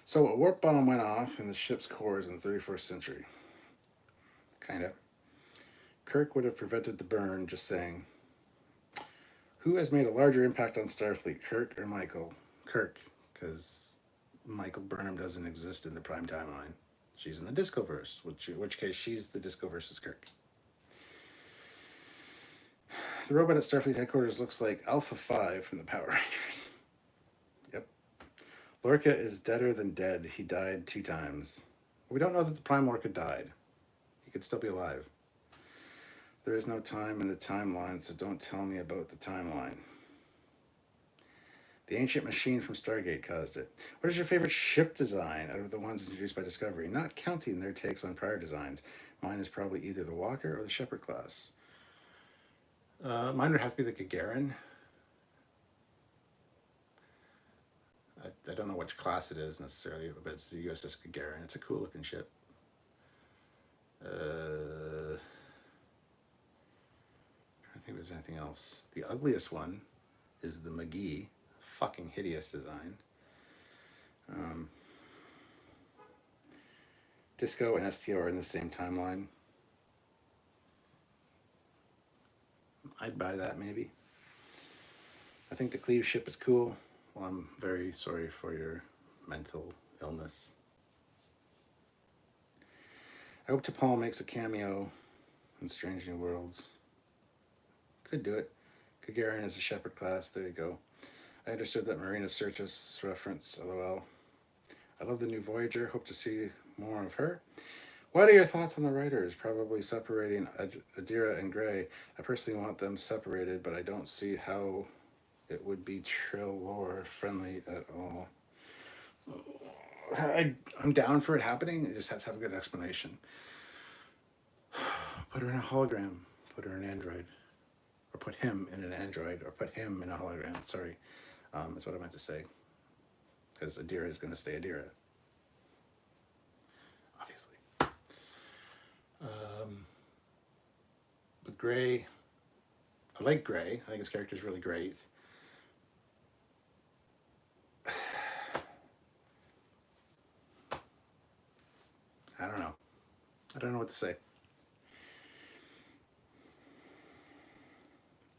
So a warp bomb went off in the ship's cores in the 31st century. Kind of. Kirk would have prevented the burn, just saying. Who has made a larger impact on Starfleet, Kirk or Michael? Kirk, because Michael Burnham doesn't exist in the Prime timeline. She's in the Discoverse, in which case she's the Discoverse's Kirk. The robot at Starfleet headquarters looks like Alpha 5 from the Power Rangers. Yep. Lorca is deader than dead. He died 2 times. We don't know that the Prime Lorca died. He could still be alive. There is no time in the timeline, so don't tell me about the timeline. The ancient machine from Stargate caused it. What is your favorite ship design out of the ones introduced by Discovery? Not counting their takes on prior designs. Mine is probably either the Walker or the Shepard class. Mine would have to be the Gagarin. I don't know which class it is necessarily, but it's the USS Gagarin. It's a cool looking ship. I don't think there's anything else. The ugliest one is the McGee. Fucking hideous design. Disco and STO are in the same timeline. I'd buy that maybe. I think the Cleve ship is cool. Well, I'm very sorry for your mental illness. I hope T'Pol makes a cameo in Strange New Worlds. Could do it. Gagarin is a Shepard class. There you go. I understood that Marina Sirtis reference. LOL. I love the new Voyager. Hope to see more of her. What are your thoughts on the writers? Probably separating Adira and Gray. I personally want them separated, but I don't see how it would be Trill lore friendly at all. I'm down for it happening. It just has to have a good explanation. Put her in a hologram. Put her in an android. Or put him in an android. Or put him in a hologram. Sorry. That's what I meant to say. Because Adira is going to stay Adira. Obviously. But Gray, I like Gray. I think his character is really great. I don't know. I don't know what to say.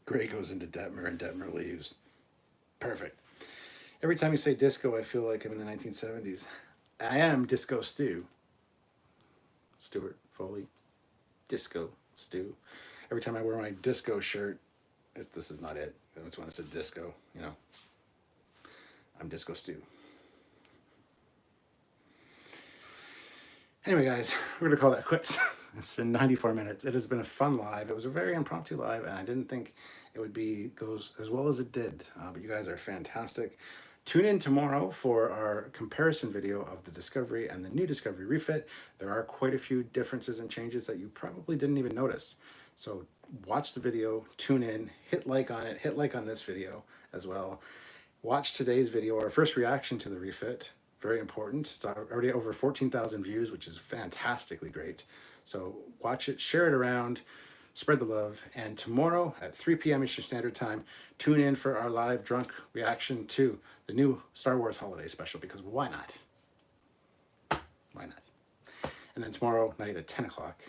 Gray goes into Detmer and Detmer leaves. Perfect. Every time you say disco, I feel like I'm in the 1970s. I am Disco Stew. Stuart Foley. Disco Stew. Every time I wear my disco shirt, this is not it. It's when it said disco, you know. I'm Disco Stew. Anyway, guys, we're going to call that quits. It's been 94 minutes. It has been a fun live. It was a very impromptu live, and I didn't think it would be goes as well as it did. But you guys are fantastic. Tune in tomorrow for our comparison video of the Discovery and the new Discovery refit. There are quite a few differences and changes that you probably didn't even notice. So watch the video, tune in, hit like on it, hit like on this video as well. Watch today's video, our first reaction to the refit. Very important. It's already over 14,000 views, which is fantastically great. So watch it, share it around, spread the love. And tomorrow at 3 p.m. Eastern Standard Time, tune in for our live drunk reaction to the new Star Wars holiday special, because why not? Why not? And then tomorrow night at 10 o'clock,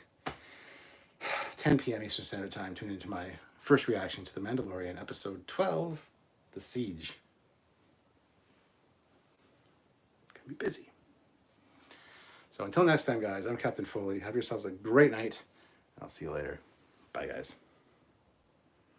10 p.m. Eastern Standard Time, tune into my first reaction to The Mandalorian, episode 12, The Siege. Gonna be busy. So until next time, guys, I'm Captain Foley. Have yourselves a great night. I'll see you later. Bye, guys.